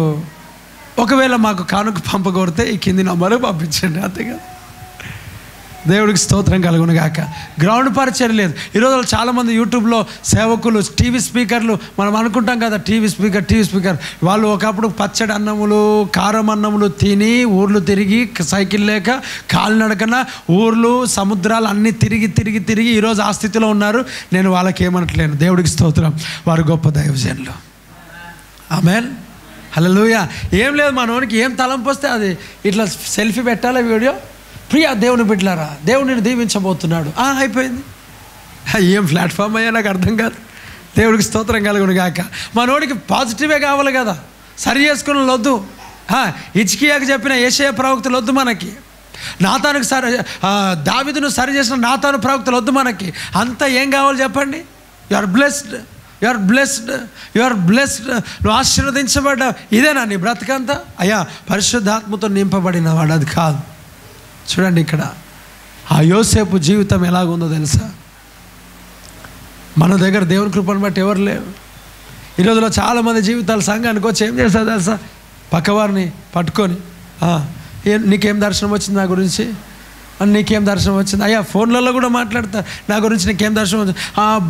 S1: ఒకవేళ మాకు కానుక పంపగొడితే ఈ కింది నంబరు పంపించండి, అంతే కదా. దేవుడికి స్తోత్రం కలుగును గాక. గ్రౌండ్ పరిచయం లేదు. ఈరోజు చాలామంది యూట్యూబ్లో సేవకులు, టీవీ స్పీకర్లు, మనం అనుకుంటాం కదా టీవీ స్పీకర్, వాళ్ళు ఒకప్పుడు పచ్చడి అన్నములు, కారం అన్నములు తిని ఊర్లు తిరిగి, సైకిల్ లేక కాలినడకన ఊర్లు, సముద్రాలు అన్నీ తిరిగి ఈరోజు ఆ స్థితిలో ఉన్నారు. నేను వాళ్ళకి ఏమనట్లేను. దేవుడికి స్తోత్రం, వారు గొప్ప దైవజనులు. ఆమేన్, హల్లెలూయా. ఏం లేదు, మనోనికి ఏం తలంపు వస్తే అది ఇట్లా సెల్ఫీ పెట్టాలి, వీడియో. ప్రియా దేవుని బిడ్డలారా, దేవుడిని దీవించబోతున్నాడు, అయిపోయింది. ఏం ప్లాట్ఫామ్ అయ్యా నాకు అర్థం కాదు. దేవుడికి స్తోత్రం కలుగును గాక. మనోడికి పాజిటివే కావాలి కదా, సరి చేసుకుని వద్దు. హిజ్కియాకు చెప్పిన యెషయా ప్రవక్తలు వద్దు మనకి. నాతానుకు దావీదును సరి చేసిన నాతాను ప్రవక్తలు వద్దు మనకి. అంతా ఏం కావాలి చెప్పండి? యు ఆర్ బ్లెస్డ్, నువ్వు ఆశీర్వదించబడ్డావు. ఇదేనా నీ బ్రతకంతా? అయ్యా పరిశుద్ధాత్మతో నింపబడిన వాడు, అది కాదు. చూడండి ఇక్కడ ఆ యోసేపు జీవితం ఎలాగుందో తెలుసా? మన దగ్గర దేవుని కృపను బట్టి ఎవరు లేరు. ఈ రోజులో చాలామంది జీవితాలు సంఘానికి వచ్చి ఏం చేస్తారు తెలుసా? పక్కవారిని పట్టుకొని నీకేం దర్శనం వచ్చింది నా గురించి, నీకేం దర్శనం వచ్చింది అయ్యా, ఫోన్లలో కూడా మాట్లాడతారు నా గురించి నీకేం దర్శనం వచ్చింది.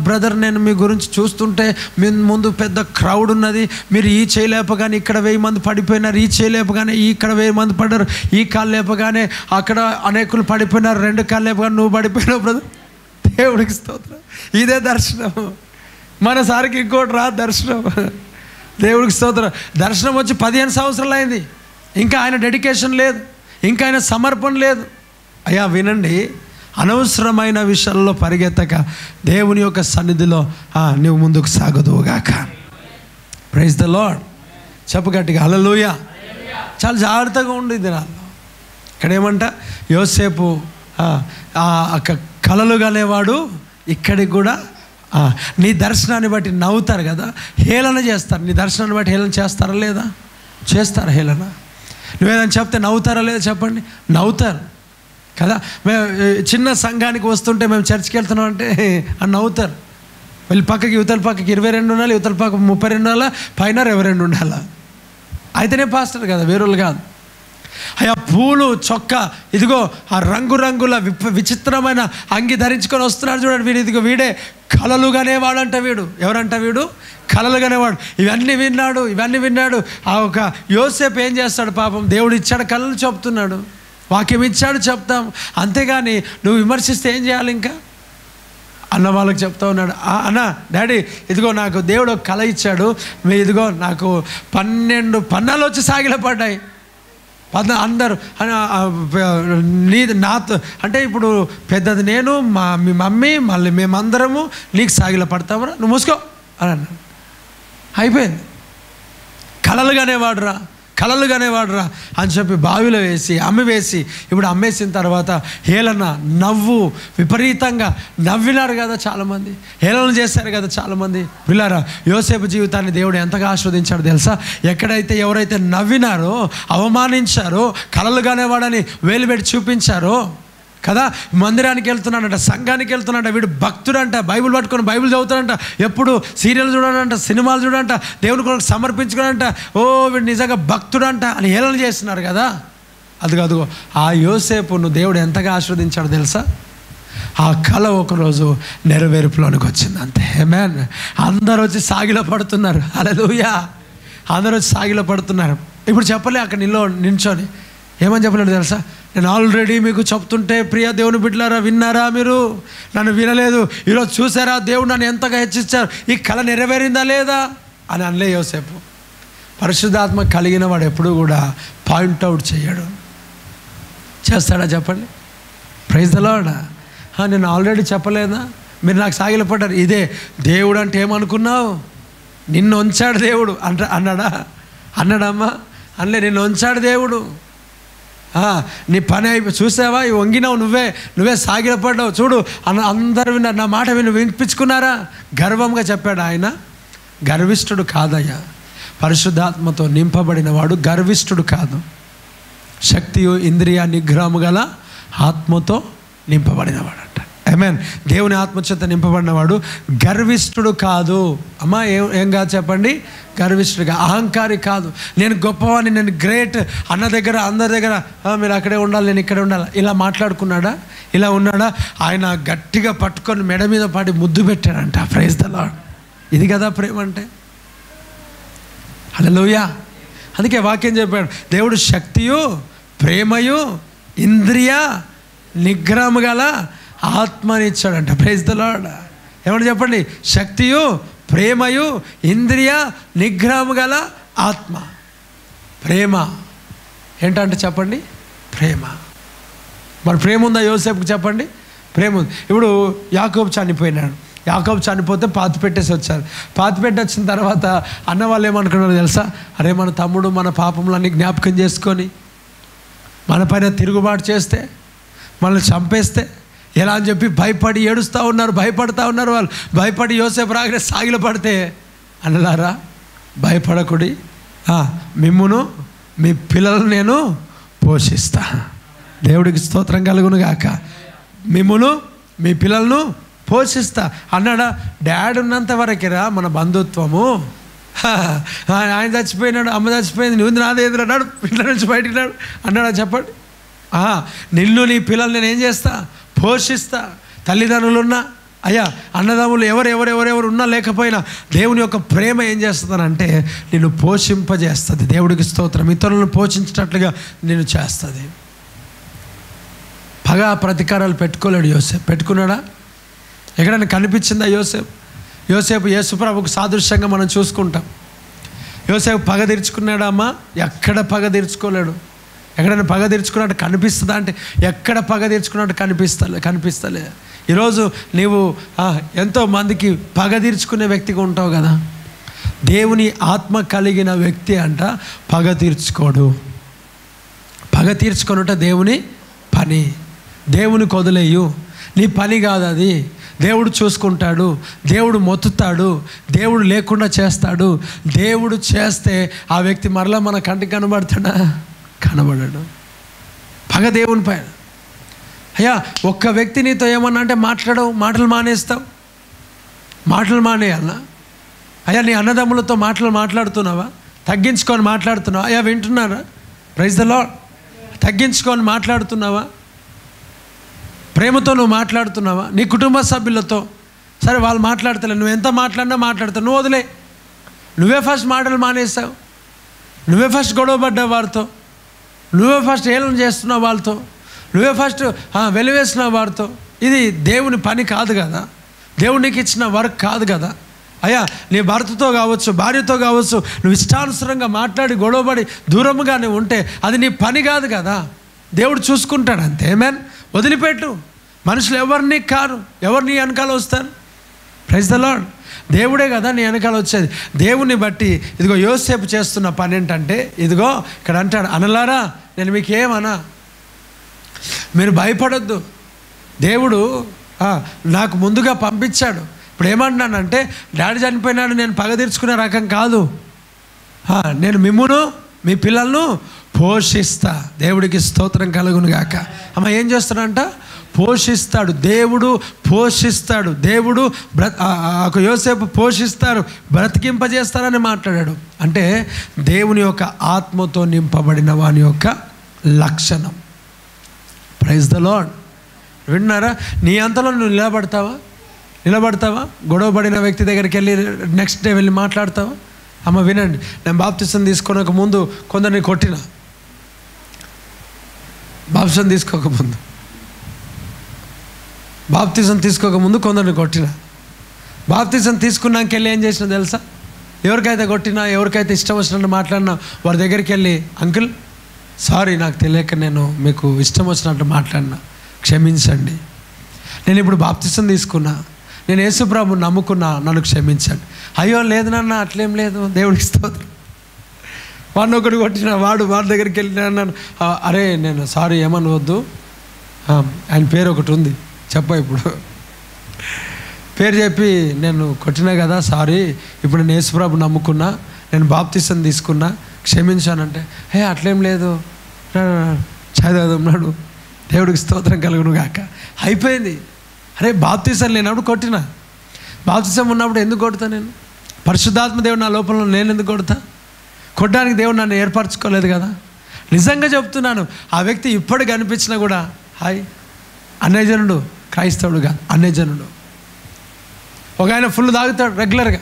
S1: బ్రదర్ నేను మీ గురించి చూస్తుంటే మీ ముందు పెద్ద క్రౌడ్ ఉన్నది, మీరు ఈ చేయలేపగానే ఇక్కడ 1000 మంది పడిపోయినారు, ఈ చేయలేపగానే ఇక్కడ 1000 మంది పడ్డారు, ఈ కాలు లేపగానే అక్కడ అనేకులు పడిపోయినారు, 2 కాళ్ళు లేపగానే నువ్వు పడిపోయినావు బ్రదర్. దేవుడికి స్తోత్రం. ఇదే దర్శనం. మనసారికి ఇంకోటి రా దర్శనం. దేవుడికి స్తోత్రం. దర్శనం వచ్చి 15 సంవత్సరాలు అయింది, ఇంకా ఆయన డెడికేషన్ లేదు, ఇంకా ఆయన సమర్పణ లేదు. అయ్యా వినండి, అనవసరమైన విషయాల్లో పరిగెత్తక దేవుని యొక్క సన్నిధిలో నువ్వు ముందుకు సాగదువుగాక. Praise the lord. చెప్పు గట్టిగా హల్లెలూయా. చాలా జాగ్రత్తగా ఉండేది నాలో. ఇక్కడ ఏమంట, యోసేపు కలలు కనేవాడు. ఇక్కడికి కూడా నీ దర్శనాన్ని బట్టి నవ్వుతారు కదా, హేళన చేస్తారు. నీ దర్శనాన్ని బట్టి హేళన చేస్తారా లేదా? చేస్తారు హేళన. నువ్వేదని చెప్తే నవ్వుతారా లేదా చెప్పండి? నవ్వుతారు కదా. మేము చిన్న సంఘానికి వస్తుంటే మేము చర్చికి వెళ్తున్నాం అంటే అని నవ్వుతారు. వెళ్ళి పక్కకి యువతల పక్కకి 22 ఉండాలి, యువతల పక్క 32 ఉండాలా, పైన 22 ఉండాలా. అయితేనే పాస్టర్ కదా, వేరేళ్ళు కాదు. అయ్యా పూలు చొక్కా, ఇదిగో ఆ రంగురంగుల విచిత్రమైన అంగి ధరించుకొని వస్తున్నాడు చూడండి. వీడు ఇదిగో వీడే కలలుగానేవాడంట. వీడు ఎవరంట? వీడు కలలుగానేవాడు. ఇవన్నీ విన్నాడు. ఆ ఒక యోసేపు ఏం చేస్తాడు పాపం? దేవుడు ఇచ్చాడు, కలలు చెప్తున్నాడు, వాక్యం ఇచ్చాడు, చెప్తాం. అంతేగాని నువ్వు విమర్శిస్తే ఏం చేయాలి? ఇంకా అన్న వాళ్ళకి చెప్తా ఉన్నాడు, అన్న డాడీ ఇదిగో నాకు దేవుడు ఒక కళ ఇచ్చాడు, ఇదిగో నాకు 12 పన్నాలు వచ్చి సాగిలపడ్డాయి. అందరూ నాతో అంటే ఇప్పుడు పెద్దది నేను, మీ మమ్మీ, మళ్ళీ మేమందరము నీకు సాగిల పడతామరా, నువ్వు మూసుకో అని అన్నాడు. అయిపోయింది. కలలుగానేవాడురా అని చెప్పి బావిలో వేసి అమ్మివేసి, ఇప్పుడు అమ్మేసిన తర్వాత హేళన, నవ్వు, విపరీతంగా నవ్వినారు కదా చాలామంది, హేళన చేశారు కదా చాలామంది. పిల్లారా, యోసేపు జీవితాన్ని దేవుడు ఎంతగా ఆస్వాదించాడు తెలుసా? ఎక్కడైతే ఎవరైతే నవ్వినారో, అవమానించారో, కలలుగానేవాడని వేలు పెట్టి చూపించారో కదా, మందిరానికి వెళ్తున్నాడంట, సంఘానికి వెళ్తున్నాడంట, వీడు భక్తుడంట, బైబిల్ పట్టుకొని బైబిల్ చదువుతాడంట, ఎప్పుడు సీరియల్ చూడాలంట, సినిమాలు చూడాలంట, దేవుని కొరకు సమర్పించుకోవాలంట, వీడు నిజంగా భక్తుడంట అని హేళన చేస్తున్నారు కదా. అదిగో ఆ యోసేపును దేవుడు ఎంతగా ఆశీర్వదించాడు తెలుసా? ఆ కళ ఒకరోజు నెరవేర్పులోనికి వచ్చింది. అంతే. ఆమేన్. అందరూ వచ్చి సాగిల పడుతున్నారు. హల్లెలూయా. అందరూ వచ్చి సాగిల పడుతున్నారు. ఇప్పుడు చెప్పలే అక్కడ నిల్చొని ఏమని చెప్పలేడు తెలుసా? నేను ఆల్రెడీ మీకు చెప్తుంటే ప్రియ దేవుని బిడ్డలారా, విన్నారా? మీరు నన్ను వినలేదు. ఈరోజు చూసారా దేవుడు నన్ను ఎంతగా హెచ్చించారు, ఈ కళ నెరవేరిందా లేదా అని అనలే యోసేపు. పరిశుద్ధాత్మ కలిగిన వాడు ఎప్పుడు కూడా పాయింట్అవుట్ చేయడు. చేస్తాడా చెప్పండి? Praise the Lord. నేను ఆల్రెడీ చెప్పలేదా? మీరు నాకు సాగిలపడ్డారు. ఇదే దేవుడు అంటే ఏమనుకున్నావు? నిన్ను ఉంచాడు దేవుడు అన్నాడమ్మా? అనలే. నిన్ను ఉంచాడు దేవుడు. నీ పని చూసావా, వంగినావు, నువ్వే సాగిలపడ్డావు చూడు అందరు విన్నారు, నా మాట వినిపించుకున్నారా? గర్వంగా చెప్పాడు ఆయన. గర్విష్ఠుడు కాదయ్యా. పరిశుద్ధాత్మతో నింపబడిన వాడు గర్విష్ఠుడు కాదు. శక్తియు ఇంద్రియ నిగ్రహము గల ఆత్మతో నింపబడినవాడు అంట. ఆమేన్. దేవుని ఆత్మచేత నింపబడినవాడు గర్విష్ఠుడు కాదు. అమ్మా ఏం కాదు చెప్పండి? గర్విష్ఠుడుగా, అహంకారి కాదు. నేను గొప్పవాడిని, నేను గ్రేట్ అన్న దగ్గర అందరి దగ్గర మీరు అక్కడే ఉండాలి, నేను ఇక్కడే ఉండాలి, ఇలా మాట్లాడుకున్నాడా? ఇలా ఉన్నాడా? ఆయన గట్టిగా పట్టుకొని మెడ మీద పడి ముద్దు పెట్టాడంట. Praise the lord. ఇది కదా ప్రేమ అంటే. హల్లెలూయా. అందుకే వాక్యం చెప్పాడు, దేవుడు శక్తియు ప్రేమయు ఇంద్రియ నిగ్రహము గల ఆత్మనిచ్చాడంట. Praise the lord. ఏమంటే చెప్పండి? శక్తియు ప్రేమయు ఇంద్రియ నిగ్రహము గల ఆత్మ. ప్రేమ ఏంటంటే చెప్పండి? ప్రేమ. మరి ప్రేమ ఉందా యోసేపుకి చెప్పండి? ప్రేమ ఉంది. ఇప్పుడు యాకోబు చనిపోయినాడు. యాకోబు చనిపోతే పాతి పెట్టేసి వచ్చారు. పాతి పెట్టి వచ్చిన తర్వాత అన్న వాళ్ళు ఏమనుకున్నారు తెలుసా? అరే మన తమ్ముడు మన పాపములన్నీ జ్ఞాపకం చేసుకొని మన పైన తిరుగుబాటు చేస్తే, మనల్ని చంపేస్తే ఎలా అని చెప్పి భయపడి ఏడుస్తూ ఉన్నారు, భయపడతా ఉన్నారు. వాళ్ళు భయపడి యోసేపు రాగానే సాగిల పడితే, అన్నలారా భయపడకుడి, మిమ్మును మీ పిల్లలను నేను పోషిస్తా. దేవుడికి స్తోత్రం కలుగును గాక. మిమ్మును మీ పిల్లలను పోషిస్తా అన్నాడా? డాడ్ ఉన్నంత వరకేరా మన బంధుత్వము. ఆయన చచ్చిపోయినాడు, అమ్మ చచ్చిపోయింది, నువ్వు నాదే ఎదురన్నాడు, ఇంట్లో నుంచి బయటికి రాడు అన్నాడా? చెప్పండి. నిన్ను నీ పిల్లలు నేను ఏం చేస్తా? పోషిస్తా. తల్లిదండ్రులు ఉన్నా, అయ్యా అన్నదమ్ములు ఎవరెవరెవరెవరు ఉన్నా లేకపోయినా దేవుని యొక్క ప్రేమ ఏం చేస్తుందనంటే నిన్ను పోషింపజేస్తుంది. దేవుడికి స్తోత్రం. ఇతరులను పోషించినట్లుగా నేను చేస్తుంది. పగ ప్రతీకారాలు పెట్టుకోలేడు యోసేపు. పెట్టుకున్నాడా? ఎక్కడైనా కనిపించిందా యోసేపు యేసుప్రభుకు సాదృశ్యంగా మనం చూసుకుంటాం. యోసేపు పగ తీర్చుకున్నాడా అమ్మా? ఎక్కడ పగ తీర్చుకోలేడు. ఎక్కడైనా పగ తీర్చుకున్నట్టు కనిపిస్తుందా అంటే ఎక్కడ పగ తీర్చుకున్నట్టు కనిపిస్తలే. ఈరోజు నీవు ఎంతో మందికి పగ తీర్చుకునే వ్యక్తిగా ఉంటావు కదా. దేవుని ఆత్మ కలిగిన వ్యక్తి అంట పగ తీర్చుకోడు. పగ తీర్చుకొనుట దేవుని పని. దేవుని కొదిలేయు, నీ పని కాదు అది. దేవుడు చూసుకుంటాడు, దేవుడు మొత్తుతాడు, దేవుడు లేకుండా చేస్తాడు. దేవుడు చేస్తే ఆ వ్యక్తి మరలా మన కంటికి కనబడతాడా? కనబడడు. పగ దేవుని పైన. అయ్యా ఒక్క వ్యక్తి నీతో ఏమన్నా అంటే మాటలు మానేస్తావు. మాటలు మానేయాలనా? అయ్యా నీ అన్నదమ్ములతో మాట్లాడుతున్నావా? తగ్గించుకొని మాట్లాడుతున్నావా? అయ్యా వింటున్నారా? Praise the Lord. తగ్గించుకొని మాట్లాడుతున్నావా? ప్రేమతో నువ్వు మాట్లాడుతున్నావా? నీ కుటుంబ సభ్యులతో సరే వాళ్ళు మాట్లాడతలే, నువ్వు ఎంత మాట్లాడతావు, నువ్వు వదిలే. నువ్వే ఫస్ట్ మాటలు మానేస్తావు, నువ్వే ఫస్ట్ గొడవ పడ్డావు వారితో, నువ్వే ఫస్ట్ ఏళన చేస్తున్నావు వాళ్ళతో, నువ్వే ఫస్ట్ వెలివేస్తున్నావు వారితో. ఇది దేవుని పని కాదు కదా. దేవుడు నీకు ఇచ్చిన వర్క్ కాదు కదా. అయ్యా నీ భర్తతో కావచ్చు, భార్యతో కావచ్చు, నువ్వు ఇష్టానుసరంగా మాట్లాడి గొడవపడి దూరంగానే ఉంటే అది నీ పని కాదు కదా. దేవుడు చూసుకుంటాడు అంతే. ఆమేన్. వదిలిపెట్టు. మనుషులు ఎవరిని కారు, ఎవరు నీ వెనకాల వస్తారు? Praise the Lord. దేవుడే కదా నీ వెనకాల వచ్చేది. దేవుని బట్టి ఇదిగో యోసేపు చేస్తున్న పని ఏంటంటే, ఇదిగో ఇక్కడ అంటాడు, అనలారా నేను మీకు ఏమన్నా, మీరు భయపడొద్దు. దేవుడు నాకు ముందుగా పంపించాడు. ఇప్పుడు ఏమంటున్నానంటే డాడీ చనిపోయినాడు, నేను పగ తీర్చుకునే రకం కాదు. నేను మిమ్మును మీ పిల్లలను పోషిస్తా. దేవుడికి స్తోత్రం కలుగును గాక. అమ్మ ఏం చేస్తాడంట? పోషిస్తాడు. దేవుడు పోషిస్తాడు. దేవుడు యోసేపు పోషిస్తారు, బ్రతికింపజేస్తారని మాట్లాడాడు. అంటే దేవుని యొక్క ఆత్మతో నింపబడిన వాని యొక్క లక్షణం. Praise the Lord. విన్నారా? నీ అంతలో నువ్వు నిలబడతావా? గొడవపడిన వ్యక్తి దగ్గరికి వెళ్ళి నెక్స్ట్ డే వెళ్ళి మాట్లాడతావా? అమ్మ వినండి, నేను బాప్తిసం తీసుకోక ముందు కొందరిని కొట్టిన. బాప్తిసం తీసుకోకముందు కొందరిని కొట్టిన. బాప్తిసం తీసుకున్నాక వెళ్ళి ఏం చేసినా తెలుసా? ఎవరికైతే కొట్టినా, ఎవరికైతే ఇష్టం వచ్చినట్టు మాట్లాడినా వారి దగ్గరికి వెళ్ళి, అంకుల్ సారీ నాకు తెలియక నేను మీకు ఇష్టం వచ్చినట్టు మాట్లాడినా, క్షమించండి. నేను ఇప్పుడు బాప్తిసం తీసుకున్నా, నేను యేసుప్రభుని నమ్ముకున్నా, నన్ను క్షమించండి. అయ్యో లేదు నాన్న అట్లేం లేదు, దేవుడికి స్తోత్రం. వాడిని ఒకటి కొట్టిన, వాడి దగ్గరికి వెళ్ళినా, అరే నేను సారీ ఏమని వద్దు, ఆయన పేరు ఒకటి ఉంది చెప్ప, ఇప్పుడు పేరు చెప్పి నేను కొట్టినా కదా సారీ, ఇప్పుడు నేను యేసుప్రభుని నమ్ముకున్నా, నేను బాప్తిసం తీసుకున్నా, క్షమించానంటే అట్లేం లేదు చదువున్నాడు. దేవుడికి స్తోత్రం కలుగును గాక. అయిపోయింది. అరే బాప్తిసం లేనప్పుడు కొట్టినా, బాప్తిసం ఉన్నప్పుడు ఎందుకు కొడతా? నేను పరిశుద్ధాత్మ దేవుడు నా లోపల, నేను ఎందుకు కొడతా? కొట్టడానికి దేవుడు నన్ను ఏర్పరచుకోలేదు కదా. నిజంగా చెప్తున్నాను, ఆ వ్యక్తి ఇప్పటికి అనిపించినా కూడా హాయ్ అన్యజనుడు, క్రైస్తవుడు కాదు అన్యజనుడు. ఒక ఆయన ఫుల్ తాగుతాడు రెగ్యులర్గా.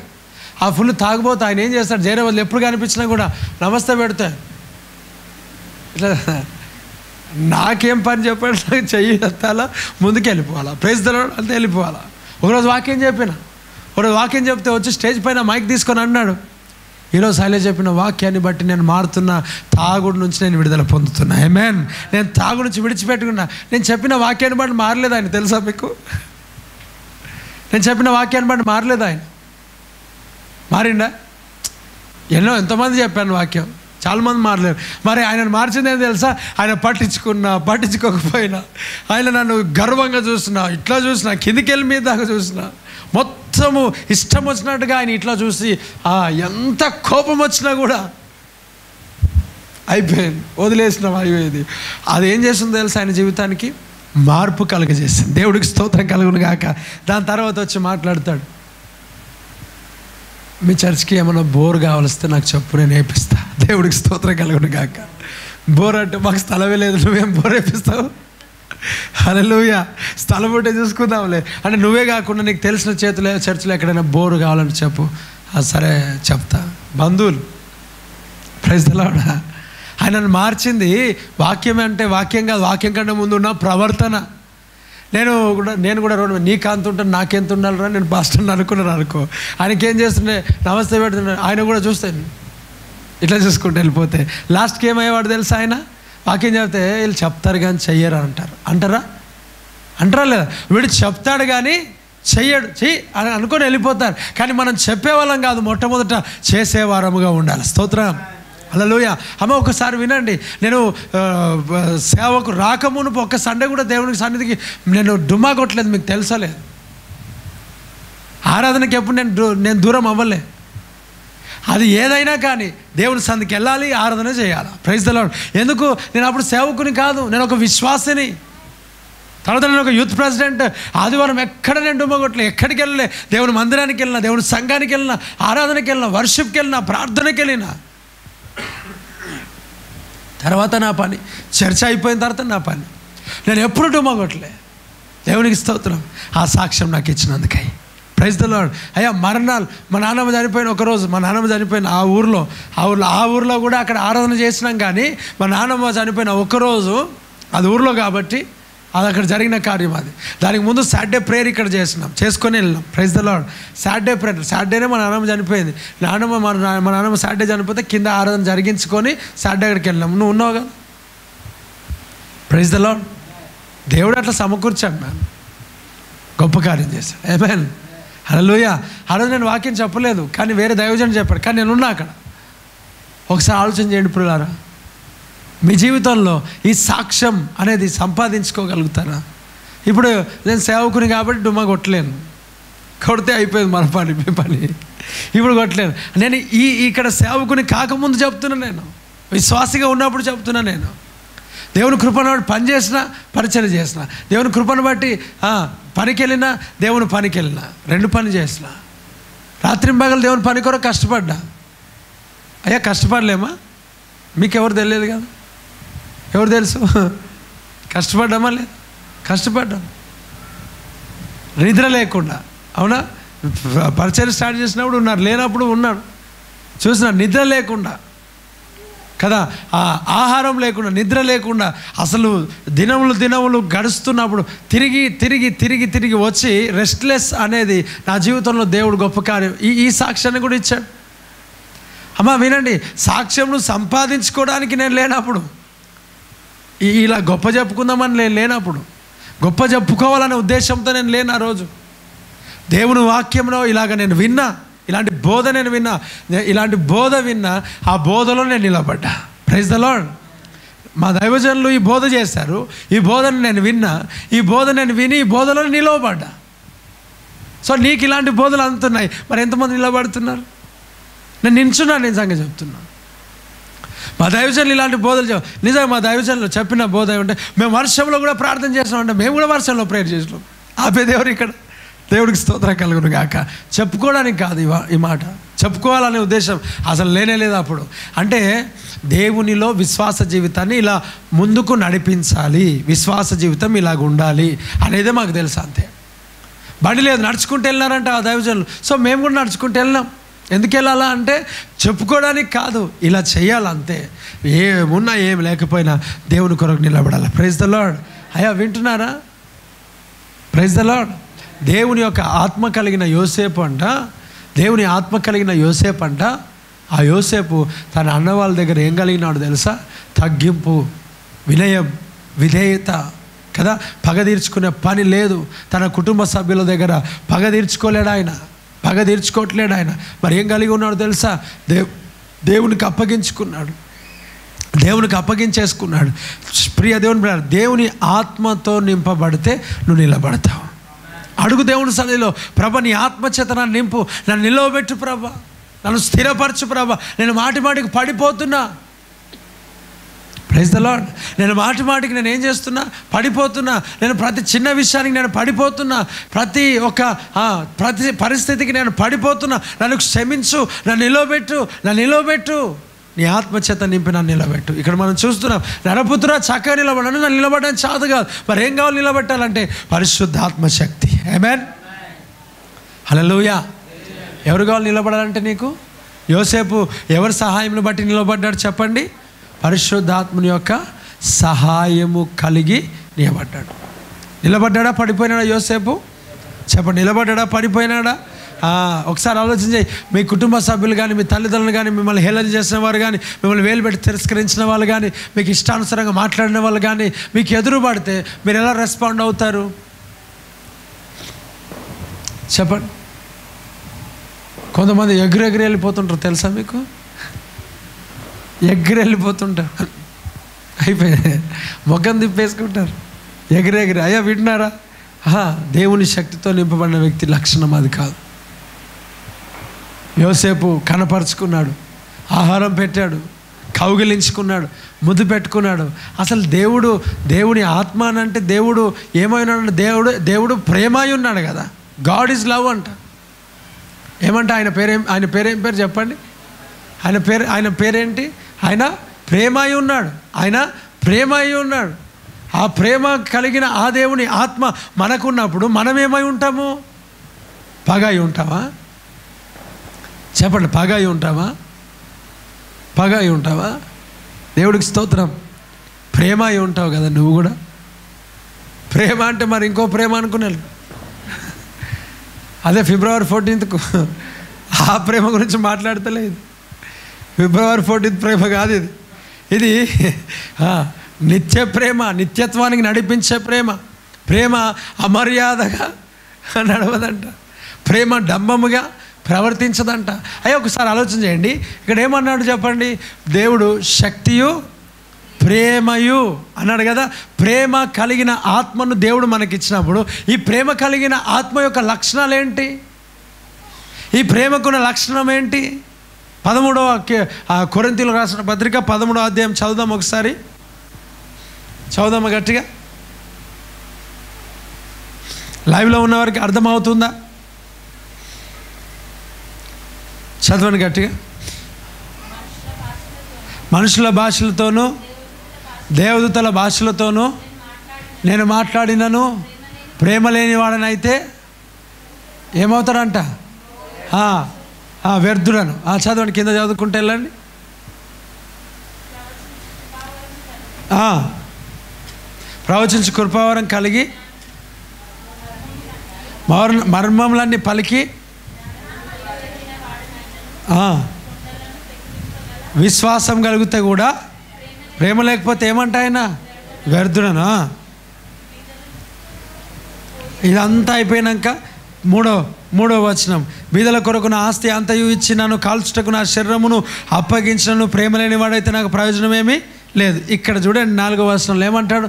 S1: ఆ ఫుల్ తాగిపోతే ఆయన ఏం చేస్తాడు? జైరవద్దు ఎప్పుడు కనిపించినా కూడా నమస్తే పెడతాడు. ఇట్లా నాకేం పని చెప్పాడు? నాకు చెయ్యి ఎత్తాలా, ముందుకు వెళ్ళిపోవాలా, ప్రైజ్ ద లార్డ్ అంతే వెళ్ళిపోవాలా. ఒకరోజు వాక్యం చెప్తే వచ్చి స్టేజ్ పైన మైక్ తీసుకొని అన్నాడు, ఈరోజు శైలజ చెప్పిన వాక్యాన్ని బట్టి నేను మారుతున్నా, తాగుడు నుంచి నేను విడుదల పొందుతున్నా. ఆమేన్. నేను తాగుడు నుంచి విడిచిపెట్టుకున్నా. నేను చెప్పిన వాక్యాన్ని బట్టి మారలేదు ఆయన, తెలుసా మీకు? నేను చెప్పిన వాక్యాన్ని బట్టి మారలేదు ఆయన. మారిండా? ఎంతమంది చెప్పాను వాక్యం, చాలామంది మారలేరు. మరి ఆయనను మార్చింది ఏం తెలుసా? ఆయన పట్టించుకోకపోయినా, ఆయన నన్ను గర్వంగా చూసినా, ఇట్లా చూసినా, కిందికి వెళ్ళి మీద దాకా చూసినా, మొత్తము ఇష్టం వచ్చినట్టుగా ఆయన ఇట్లా చూసి ఎంత కోపం వచ్చినా కూడా అయిపోయింది, వదిలేసినాం, అయిపోయింది. అది ఏం చేస్తుందో తెలుసు, ఆయన జీవితానికి మార్పు కలుగజేసింది. దేవుడికి స్తోత్రం కలుగును గాక. దాని తర్వాత వచ్చి మాట్లాడతాడు, మీ చర్చ్కి ఏమైనా బోర్ కావాల్స్తే నాకు చెప్పు, నేను వేపిస్తా. దేవుడికి స్తోత్రం కలుగును గాక. బోర్ అంటే మాకు స్థలమే లేదు, నువ్వేం బోర్ వేపిస్తావు? హల్లెలూయా. స్థలం ఉంటే చూసుకుందాంలే అంటే నువ్వే కాకుండా నీకు తెలిసిన చేతులు చర్చిలో ఎక్కడైనా బోరు కావాలని చెప్పు. సరే చెప్తా. బంధువులు, ప్రైజ్ ది లార్డ్. ఆయనను మార్చింది వాక్యం అంటే వాక్యం కాదు, వాక్యం కంటే ముందు ఉన్న ప్రవర్తన. నేను కూడా రెండు నీకు అంత ఉంటాను నాకెంత ఉండాలిరా, నేను పాస్టర్ని అనుకున్నాను అనుకో. ఆయనకేం చేస్తుండే, నమస్తే పెడుతున్నాడు, ఆయన కూడా చూస్తాను ఇట్లా చూసుకుంటూ వెళ్ళిపోతే లాస్ట్కి ఏమయ్యేవాడు తెలుసా, ఆయన వాక్యం చెప్తే వీళ్ళు చెప్తారు కానీ చెయ్యరు అంటారా లేదా? వీడు చెప్తాడు కానీ చెయ్యడు, చెయ్యి అని అనుకొని వెళ్ళిపోతారు. కానీ మనం చెప్పేవాళ్ళం కాదు, మొట్టమొదట చేసేవారముగా ఉండాలి. స్తోత్రం, హల్లెలూయా. అమ్మ ఒకసారి వినండి, నేను సేవకు రాకమునుపు ఒక్క సండే కూడా దేవునికి సన్నిధికి నేను డుమ్మా కొట్టలేదు, మీకు తెలుసలేదు. ఆరాధనకి ఎప్పుడు నేను దూరం అవ్వలే. అది ఏదైనా కానీ దేవుని సన్నిధికి వెళ్ళాలి, ఆరాధన చేయాలి. Praise the Lord. ఎందుకు? నేను అప్పుడు సేవకుని కాదు, నేను ఒక విశ్వాసిని. తర్వాత నేను ఒక యూత్ ప్రెసిడెంట్. ఆదివారం ఎక్కడ నేను డుమ్మగొట్టలే, ఎక్కడికి వెళ్ళలే. దేవుని మందిరానికి వెళ్ళినా, దేవుని సంఘానికి వెళ్ళినా, ఆరాధనకి వెళ్ళినా, వర్షిప్కి వెళ్ళినా, ప్రార్థనకి వెళ్ళినా. తర్వాత నా పని, చర్చ అయిపోయిన తర్వాత నా పని. నేను ఎప్పుడు డుమ్మగొట్టలే. దేవునికి స్తోత్రం, ఆ సాక్ష్యం నాకు ఇచ్చినందుకై. Praise the Lord. అయ్యా మరణాలు, మా నాన్నమ్మ చనిపోయిన ఒకరోజు, మా నాన్నమ్మ చనిపోయిన ఆ ఊర్లో కూడా అక్కడ ఆరాధన చేసినాం. కానీ మా నాన్నమ్మ చనిపోయిన ఒకరోజు, అది ఊర్లో కాబట్టి అది అక్కడ జరిగిన కార్యం. అది దానికి ముందు సాటర్డే ప్రేయర్ ఇక్కడ చేసుకొని వెళ్ళినాం. Praise the Lord. Saturday prayer, సాటర్డేనే మా నాన్నమ్మ చనిపోయింది. మా నాన్నమ్మ సాటర్డే చనిపోతే కింద ఆరాధన జరిగించుకొని సాటర్డే అక్కడికి వెళ్ళినాం. నువ్వు ఉన్నావు కదా. Praise the Lord. దేవుడు అట్లా సమకూర్చాడు, మ్యామ్ గొప్ప కార్యం చేశాడు. ఆమేన్, హల్లెలూయా. ఆ రోజు నేను వాక్యం చెప్పలేదు, కానీ వేరే దైవజనుడు చెప్పాడు, కానీ నేను ఉన్నా అక్కడ. ఒకసారి ఆలోచన చేయండి ప్రియులారా, మీ జీవితంలో ఈ సాక్ష్యం అనేది సంపాదించుకోగలుగుతారా? ఇప్పుడు నేను సేవకుని కాబట్టి డుమ్మా కొట్టలేను, కొడితే అయిపోయింది మన పని. ఇప్పుడు కొట్టలేను. నేను ఇక్కడ సేవకుని కాకముందు చెప్తున్నా, నేను విశ్వాసిగా ఉన్నప్పుడు చెప్తున్నా. నేను దేవుని కృపను బట్టి పని చేసిన, పరిచయం చేసిన, దేవుని కృపను బట్టి పనికి వెళ్ళినా, దేవుని పనికి వెళ్ళినా, రెండు పని చేసిన. రాత్రింబగలు దేవుని పని కొరకు కష్టపడ్డా. అయ్యా కష్టపడలేమా? మీకెవరు తెలియదు కదా, ఎవరు తెలుసు? కష్టపడ్డామా? లేదు, కష్టపడ్డాం. నిద్ర లేకుండా, అవునా? పరిచయం స్టార్ట్ చేసినప్పుడు ఉన్నారు, లేనప్పుడు ఉన్నాడు, చూసిన తిన్నా లేకుండా కదా, ఆహారం లేకుండా, నిద్ర లేకుండా, అసలు దినములు గడుస్తున్నప్పుడు తిరిగి వచ్చి రెస్ట్లెస్ అనేది నా జీవితంలో దేవుడు గొప్ప కార్యం ఈ సాక్ష్యాన్ని కూడా ఇచ్చాడు. అమ్మ వినండి, సాక్ష్యంను సంపాదించుకోవడానికి నేను లేనప్పుడు, ఇలా గొప్ప చెప్పుకుందామని నేను లేనప్పుడు, గొప్ప చెప్పుకోవాలనే ఉద్దేశంతో నేను లేను. ఆ రోజు దేవుని వాక్యంలో ఇలాగ నేను విన్నా, ఇలాంటి బోధ నేను విన్నా, ఇలాంటి బోధ విన్నా, ఆ బోధలో నేను నిలబడ్డా. Praise the Lord. మా దైవజనులు ఈ బోధ చేశారు, ఈ బోధను నేను విన్నా, ఈ బోధ నేను విని ఈ బోధలో నిలవబడ్డా. సో నీకు ఇలాంటి బోధలు అందుతున్నాయి, మరి ఎంతమంది నిలబడుతున్నారు? నేను నించున్నాను, నిజంగా చెప్తున్నాను. మా దైవజనులు ఇలాంటి బోధలు నిజంగా మా దైవజనులు చెప్పిన బోధ ఏమంటే, మేము వర్షంలో కూడా ప్రార్థన చేసినామంటే, మేము కూడా వర్షంలో ప్రేయర్ చేసినాం. ఆపేదేవరు ఇక్కడ? దేవుడికి స్తోత్రం కలుగును గాక. చెప్పుకోవడానికి కాదు ఈ మాట, చెప్పుకోవాలనే ఉద్దేశం అసలు లేనే లేదు అప్పుడు. అంటే దేవునిలో విశ్వాస జీవితాన్ని ఇలా ముందుకు నడిపించాలి, విశ్వాస జీవితం ఇలాగ ఉండాలి అనేదే మాకు తెలుసు. అంతే. బండి లేదు, నడుచుకుంటూ వెళ్ళినారంట ఆ దైవజనులు. సో మేము కూడా నడుచుకుంటూ వెళ్ళినాం. ఎందుకు వెళ్ళాలా అంటే చెప్పుకోవడానికి కాదు, ఇలా చేయాలంతే. ఏమున్నా ఏం లేకపోయినా దేవుని కొరకు నిలబడాలి. Praise the Lord. అయ్యా వింటున్నారా? Praise the Lord. దేవుని యొక్క ఆత్మ కలిగిన యోసేపు అంట, దేవుని ఆత్మ కలిగిన యోసేపు అంట. ఆ యోసేపు తన అన్న వాళ్ళ దగ్గర ఏం కలిగినాడు తెలుసా? తగ్గింపు, వినయం, విధేయత కదా. పగ తీర్చుకునే పని లేదు. తన కుటుంబ సభ్యుల దగ్గర పగ తీర్చుకోలేడు ఆయన, పగ తీర్చుకోవట్లేడు ఆయన. మరి ఏం కలిగి ఉన్నాడు తెలుసా? దేవునికి అప్పగించుకున్నాడు, దేవునికి అప్పగించేసుకున్నాడు. ప్రియ దేవుని ఆత్మతో నింపబడితే నువ్వు నిలబడతావు. అడుగు దేవుని సన్నిధిలో, ప్రభ నీ ఆత్మచేత నన్ను నింపు, నన్ను నిలవబెట్టు ప్రభ, నన్ను స్థిరపరచు ప్రభ, నేను మాటికి పడిపోతున్నా. Praise the Lord. నేను మాటికి నేను ఏం చేస్తున్నా, పడిపోతున్నా. నేను ప్రతి చిన్న విషయానికి నేను పడిపోతున్నా, ప్రతి పరిస్థితికి నేను పడిపోతున్నా. నన్ను క్షమించు, నన్ను నిలవబెట్టు, నీ ఆత్మచేత నింపి నన్ను నిలబెట్టు. ఇక్కడ మనం చూస్తున్నాం, నరపుత్రుడా చక్కగా నిలబడను, నన్ను నిలబడడానికి చేత కాదు. మరి ఏం కావాలి నిలబెట్టాలంటే? పరిశుద్ధాత్మ శక్తి. ఆమేన్, హల్లెలూయా. ఎవరు కావాలి నిలబడాలంటే నీకు? యోసేపు ఎవరి సహాయంను బట్టి నిలబడ్డాడు చెప్పండి? పరిశుద్ధాత్మని యొక్క సహాయము కలిగి నిలబడ్డాడా పడిపోయినాడా యోసేపు? చెప్పండి, నిలబడ్డాడా పడిపోయినాడా? ఒకసారి ఆలోచన చేయి. మీ కుటుంబ సభ్యులు కానీ, మీ తల్లిదండ్రులు కానీ, మిమ్మల్ని హేళన చేసిన వారు కానీ, మిమ్మల్ని వేలు పెట్టి తిరస్కరించిన వాళ్ళు కానీ, మీకు ఇష్టానుసారంగా మాట్లాడిన వాళ్ళు కానీ మీకు ఎదురు పడితే మీరు ఎలా రెస్పాండ్ అవుతారు చెప్పండి? కొంతమంది ఎగిరెగిరి వెళ్ళిపోతుంటారు తెలుసా మీకు? ఎగిరి వెళ్ళిపోతుంటారు, అయిపోయింది, ముఖం తిప్పేసుకుంటారు ఎగిరెగిరి. అయ్యా వింటున్నారా? దేవుని శక్తితో నింపబడిన వ్యక్తి లక్షణం అది కాదు. యోసేపు కనపరుచుకున్నాడు, ఆహారం పెట్టాడు, కౌగిలించుకున్నాడు, ముద్దు పెట్టుకున్నాడు. అసలు దేవుని ఆత్మ అంటే దేవుడు ఏమైనాడు? దేవుడు ప్రేమై ఉన్నాడు కదా. గాడ్ ఈజ్ లవ్ అంట. ఏమంట ఆయన పేరేం పేరు చెప్పండి? ఆయన పేరేంటి? ఆయన ప్రేమై ఉన్నాడు. ఆయన ప్రేమై ఉన్నాడు. ఆ ప్రేమ కలిగిన ఆ దేవుని ఆత్మ మనకున్నప్పుడు మనం ఏమై ఉంటాము? పగాయి ఉంటావా చెప్పండి? పగాయి ఉంటావా? దేవుడికి స్తోత్రం. ప్రేమ అయి ఉంటావు కదా నువ్వు కూడా. ప్రేమ అంటే మరి ఇంకో ప్రేమ అనుకున్నాను. అదే February 14th ఆ ప్రేమ గురించి మాట్లాడతలేదు. February 14th ప్రేమ కాదు ఇది నిత్య ప్రేమ, నిత్యత్వానికి నడిపించే ప్రేమ అమర్యాదగా నడవదంట. ప్రేమ డంబముగా ప్రవర్తించదంట. అయ్యో ఒకసారి ఆలోచన చేయండి. ఇక్కడ ఏమన్నాడు చెప్పండి? దేవుడు శక్తియు ప్రేమయు అన్నాడు కదా. ప్రేమ కలిగిన ఆత్మను దేవుడు మనకిచ్చినప్పుడు ఈ ప్రేమ కలిగిన ఆత్మ యొక్క లక్షణాలు ఏంటి? ఈ ప్రేమకున్న లక్షణం ఏంటి? 13వ కొరింథీయులకు రాసిన పత్రిక 13వ అధ్యాయం చదువుదాం ఒకసారి. చదువుదామా గట్టిగా? లైవ్లో ఉన్నవారికి అర్థమవుతుందా? చదవండి గట్టిగా. మనుషుల భాషలతోనూ దేవదూతల భాషలతోనూ నేను మాట్లాడినను ప్రేమ లేని వాడనైతే ఏమవుతాడంట? వ్యర్థులను. చదవండి, కింద చదువుకుంటే వెళ్ళండి. ప్రవచించు కృపావరం కలిగి మర్మములన్నీ పలికి విశ్వాసం కలిగితే కూడా ప్రేమ లేకపోతే ఏమంట ఆయన? వ్యర్థుడనా? ఇదంతా అయిపోయినాక మూడో వచనం, బీదల కొరకు నా ఆస్తి అంతయు ఇచ్చి నన్ను కాల్చుటకు నా శరీరమును అప్పగించినను ప్రేమ లేని వాడైతే నాకు ప్రయోజనమేమీ లేదు. ఇక్కడ చూడండి 4వ వచనంలో ఏమంటాడు?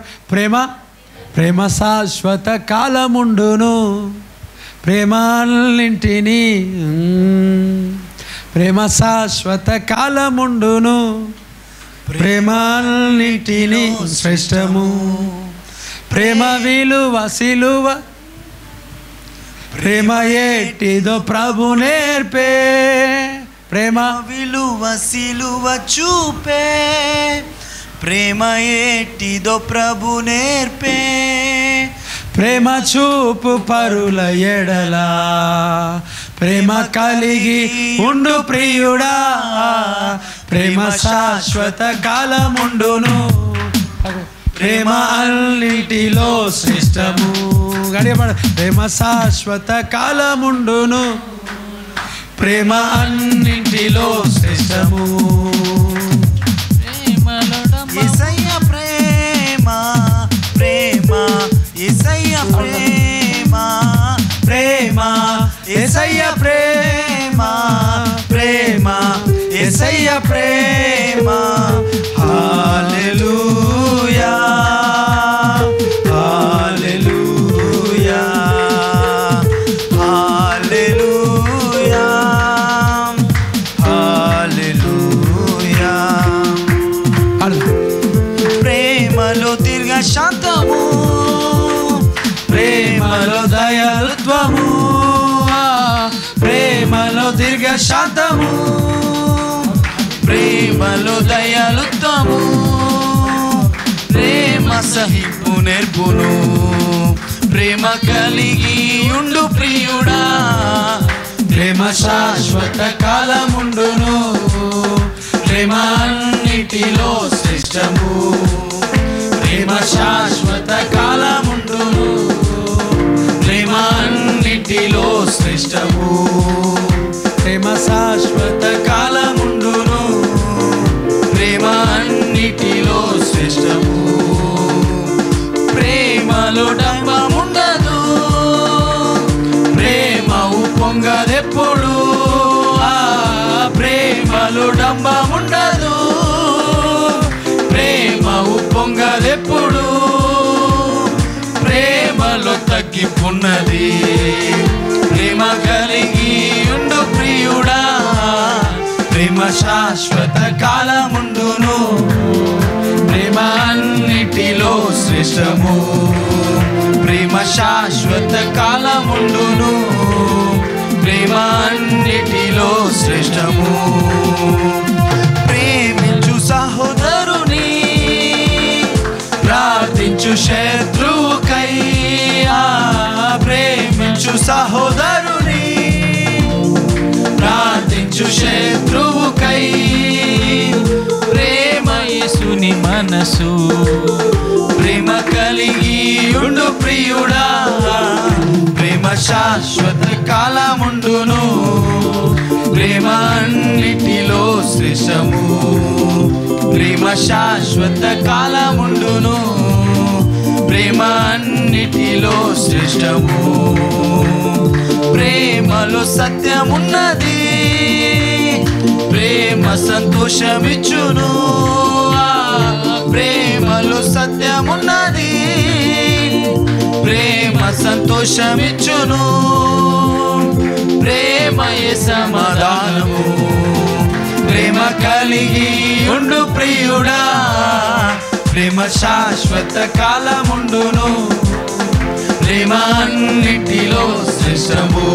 S1: ప్రేమ శాశ్వత కాలముండును, ప్రేమాన్నింటిని ప్రేమ శాశ్వత కాలముండును, ప్రేమాన్నింటిని శ్రేష్టము, ప్రేమ సిలువ ప్రేమ ఏటిదో ప్రభు నేర్పే, ప్రేమ
S2: సిలువ చూపే, ప్రేమ ఏటిదో ప్రభు నేర్పే,
S1: ప్రేమ చూపు పరుల ఎడలా ప్రేమ కలిగి ఉండు ప్రియుడా, ప్రేమ శాశ్వత కాలముండును, ప్రేమ అన్నిటిలో శ్రేష్టము. గడియపడ ప్రేమ శాశ్వత కాలముండును, ప్రేమ అన్నిటిలో శ్రేష్టము.
S2: యేసయ్య ప్రేమ ప్రేమ యేసయ్య ప్రేమ
S1: ప్రేమ యేసయ్య ప్రేమ ప్రేమ యేసయ్య ప్రేమ. హల్లెలూయా హల్లెలూయా
S2: హల్లెలూయా హల్లెలూయా. దీర్ఘశాంతము, ప్రేమలో దయాలుత్వము, ప్రేమ సహింపు నేర్పును, ప్రేమ కలిగి ఉండు ప్రియుడా, ప్రేమ శాశ్వత కాలముండును, ప్రేమ అన్నిటిలో శ్రేష్టము, ప్రేమ శాశ్వత కాలముండును, ప్రేమ అన్నిటిలో శ్రేష్టము, ప్రేమ శాశ్వత కాలముండును, ప్రేమ అన్నిటిలో శ్రేష్టము, ప్రేమలో డంబముండదు, ప్రేమ ఉప్పొంగదెప్పుడు, ప్రేమలో డంబముండదు, ప్రేమ ఉప్పొంగదెప్పుడు, ప్రేమలో తగ్గింపున్నది, ప్రేమ కలిగి ఉండు ప్రియుడా, ప్రేమ శాశ్వత కాలముండును, ప్రేమ అన్నిటిలో శ్రేష్టము, ప్రేమ శాశ్వత కాలముండును, ప్రేమ అన్నిటిలో శ్రేష్టము, ప్రేమించు సహోదరుని, ప్రార్థించు శత్రువుకై, ప్రేమించు సహోదరుని, ప్రార్థించు శత్రువుకై, ప్రేమ యేసుని మనసు, ప్రేమ కలిగి ఉండు ప్రియుడా, ప్రేమ శాశ్వత కాలముండును, ప్రేమ అన్నిటిలో శ్రేష్టము, ప్రేమ శాశ్వత కాలముండును, ప్రేమ అన్నిటిలో శ్రేష్టము, ప్రేమలో సత్యమున్నది, ప్రేమ సంతోషమిచ్చును, ప్రేమలో సత్యమున్నది, ప్రేమ సంతోషమిచ్చును, ప్రేమయే సమాధానము, ప్రేమ కలిగి ఉండు ప్రియుడా, ప్రేమ శాశ్వత కాలముండును, ప్రేమ అన్నిటిలో శ్రేష్టము,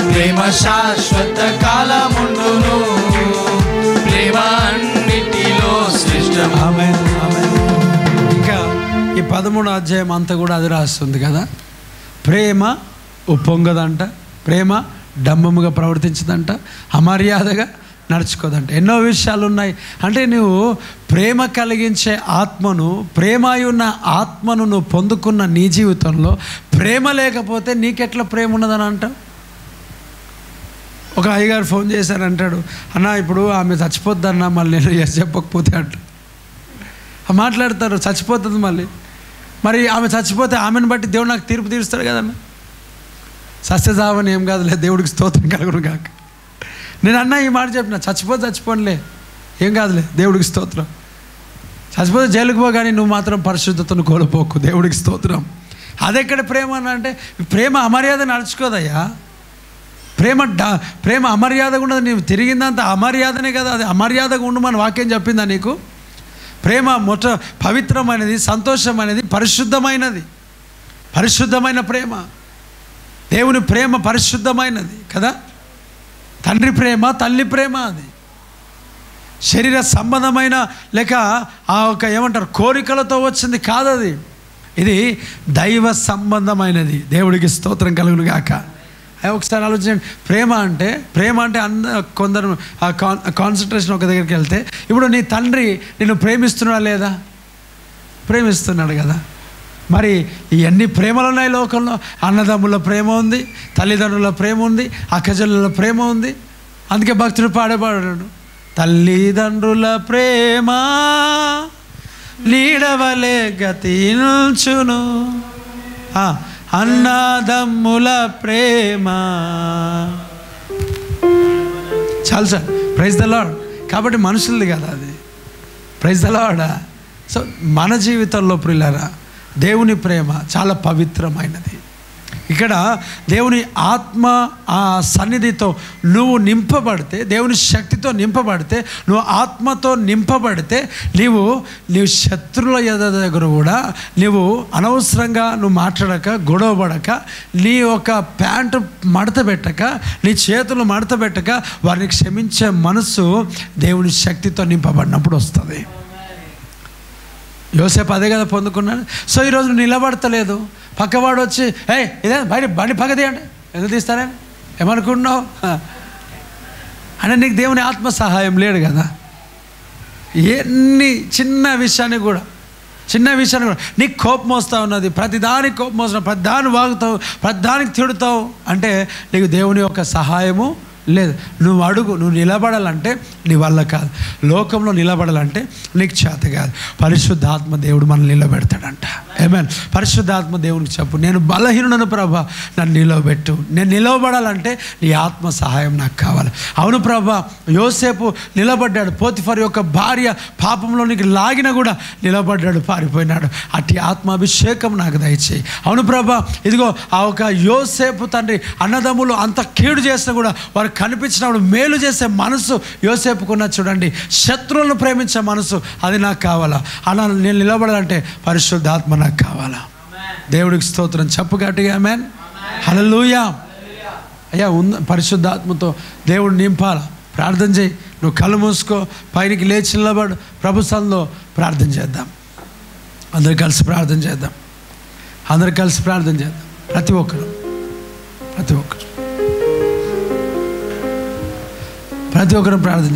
S2: ప్రేమ శాశ్వత కాలముండును, ప్రేమ అన్నిటిలో శ్రేష్టము.
S1: ఆమేన్, ఆమేన్. ఇంకా ఈ 13వ అధ్యాయం అంతా కూడా అది రాస్తుంది కదా, ప్రేమ ఉప్పొంగదంట, ప్రేమ డంబముగా ప్రవర్తించదంట, అమర్యాదగా నడుచుకోదంట. ఎన్నో విషయాలు ఉన్నాయి. అంటే నువ్వు ప్రేమ కలిగించే ఆత్మను, ప్రేమయున్న ఆత్మను నువ్వు పొందుకున్న నీ జీవితంలో ప్రేమ లేకపోతే నీకెట్లా ప్రేమ ఉన్నదని అంటావు? ఒక అయ్యగారు ఫోన్ చేశారు, అంటాడు, అన్న ఇప్పుడు ఆమె చచ్చిపోద్దన్నా మళ్ళీ నేను చెప్పకపోతే అంట మాట్లాడతారు, చచ్చిపోతుంది మళ్ళీ. మరి ఆమె చచ్చిపోతే ఆమెను బట్టి దేవుడు నాకు తీర్పు తీరుస్తాడు కదన్న. సస్యజావని ఏం కాదులే, దేవుడికి స్తోత్రం కలుగును కాక. నేను అన్న ఈ మాట చెప్పిన, చచ్చిపోనిలే ఏం కాదులే, దేవుడికి స్తోత్రం. చచ్చిపోతే జైలుకు పో, కానీ నువ్వు మాత్రం పరిశుద్ధతను కోల్పోకు, దేవుడికి స్తోత్రం. అదెక్కడ ప్రేమ అని అంటే, ప్రేమ అమర్యాద నడుచుకోదయ్యా. ప్రేమ అమర్యాదగా ఉండదు. నీవు తిరిగిందంత అమర్యాదనే కదా, అది అమర్యాదగా ఉండు మన వాక్యం చెప్పిందా నీకు? ప్రేమ పవిత్రమైనది, సంతోషమైనది, పరిశుద్ధమైనది. పరిశుద్ధమైన ప్రేమ, దేవుని ప్రేమ పరిశుద్ధమైనది కదా. తండ్రి ప్రేమ, తల్లి ప్రేమ, అది శరీర సంబంధమైన లేక ఆ ఒక ఏమంటారు కోరికలతో వచ్చింది కాదు, అది ఇది దైవ సంబంధమైనది. దేవుడికి స్తోత్రం కలుగును గాక. ఒకసారి ఆలోచించండి, ప్రేమ అంటే కొందరు కాన్సన్ట్రేషన్ ఒక దగ్గరికి వెళ్తే, ఇప్పుడు నీ తండ్రి నిన్ను ప్రేమిస్తున్నాడా లేదా? ప్రేమిస్తున్నాడు కదా. మరి ఎన్ని ప్రేమలు ఉన్నాయి లోకంలో? అన్నదమ్ముల ప్రేమ ఉంది, తల్లిదండ్రుల ప్రేమ ఉంది, అక్కచెల్లెల ప్రేమ ఉంది. అందుకే భక్తుడు పాడేవాడు, తల్లిదండ్రుల ప్రేమ నీడవలే గతించును, అన్నదమ్ముల ప్రేమ. చాలు సార్, ప్రైజ్ ద లార్డ్. కాబట్టి మనుషులది కదా అది, ప్రైజ్ ద లార్డ్. సో మన జీవితంలో ప్రియులారా, దేవుని ప్రేమ చాలా పవిత్రమైనది. ఇక్కడ దేవుని ఆత్మ ఆ సన్నిధితో నువ్వు నింపబడితే, దేవుని శక్తితో నింపబడితే, నువ్వు ఆత్మతో నింపబడితే నీవు శత్రువుల దగ్గర కూడా నువ్వు అనవసరంగా నువ్వు మాట్లాడక, గొడవపడక, నీ యొక్క ప్యాంటు మడత పెట్టక, నీ చేతులు మడత పెట్టక వారిని క్షమించే మనసు దేవుని శక్తితో నింపబడినప్పుడు వస్తుంది. యోసేపు అదే కదా పొందుకున్నాడు. సో ఈరోజు నువ్వు నిలబడతలేదు, పక్కవాడు వచ్చి ఇదే బండి పక్క తీయండి, ఎందుకు తీస్తారని ఏమనుకుంటున్నావు అంటే నీకు దేవుని ఆత్మ సహాయం లేడు కదా. ఎన్ని చిన్న విషయాన్ని కూడా నీకు కోపం వస్తూ ఉన్నది, ప్రతిదానికి కోపం వస్తున్నావు, ప్రతిదాన్ని వాగుతావు, ప్రతిదానికి తిడుతావు అంటే నీకు దేవుని యొక్క సహాయము లేదు. నువ్వు అడుగు, నువ్వు నిలబడాలంటే నీ వల్ల కాదు, లోకంలో నిలబడాలంటే నీకు చేత కాదు. పరిశుద్ధాత్మ దేవుడు మనల్ని నిలబెడతాడంట. ఆమేన్. పరిశుద్ధాత్మ దేవునికి చెప్పు, నేను బలహీనుడను ప్రభా, నన్ను నిలవబెట్టు. నేను నిలవబడాలంటే నీ ఆత్మ సహాయం నాకు కావాలి. అవును ప్రభా, యోసేపు నిలబడ్డాడు, పోతిఫర్ యొక్క భార్య పాపంలోనికి లాగిన కూడా నిలబడ్డాడు, పారిపోయినాడు. అట్టి ఆత్మాభిషేకం నాకు దయచేయి. అవును ప్రభా, ఇదిగో ఆ ఒక యోసేపు తండ్రి అన్నదమ్ములు అంత కీడు చేసినా కూడా వారు కనిపించినప్పుడు మేలు చేసే మనసు యోసేపుకున్న చూడండి, శత్రువులను ప్రేమించే మనసు, అది నాకు కావాలా. అలా నేను నిలబడాలంటే పరిశుద్ధాత్మ నాకు కావాలా. దేవుడికి స్తోత్రం చెప్పు గట్టిగా. ఆమేన్. హల్లెలూయా. అయ్యా పరిశుద్ధాత్మతో దేవుడు నింపాల. ప్రార్థన చేయి. నువ్వు కళ్ళు మూసుకో, పైనకి లేచి నిలబడు, ప్రభు సన్నిధిలో ప్రార్థన చేద్దాం. అందరు కలిసి ప్రార్థన చేద్దాం. ప్రతి ఒక్కరు ప్రార్థన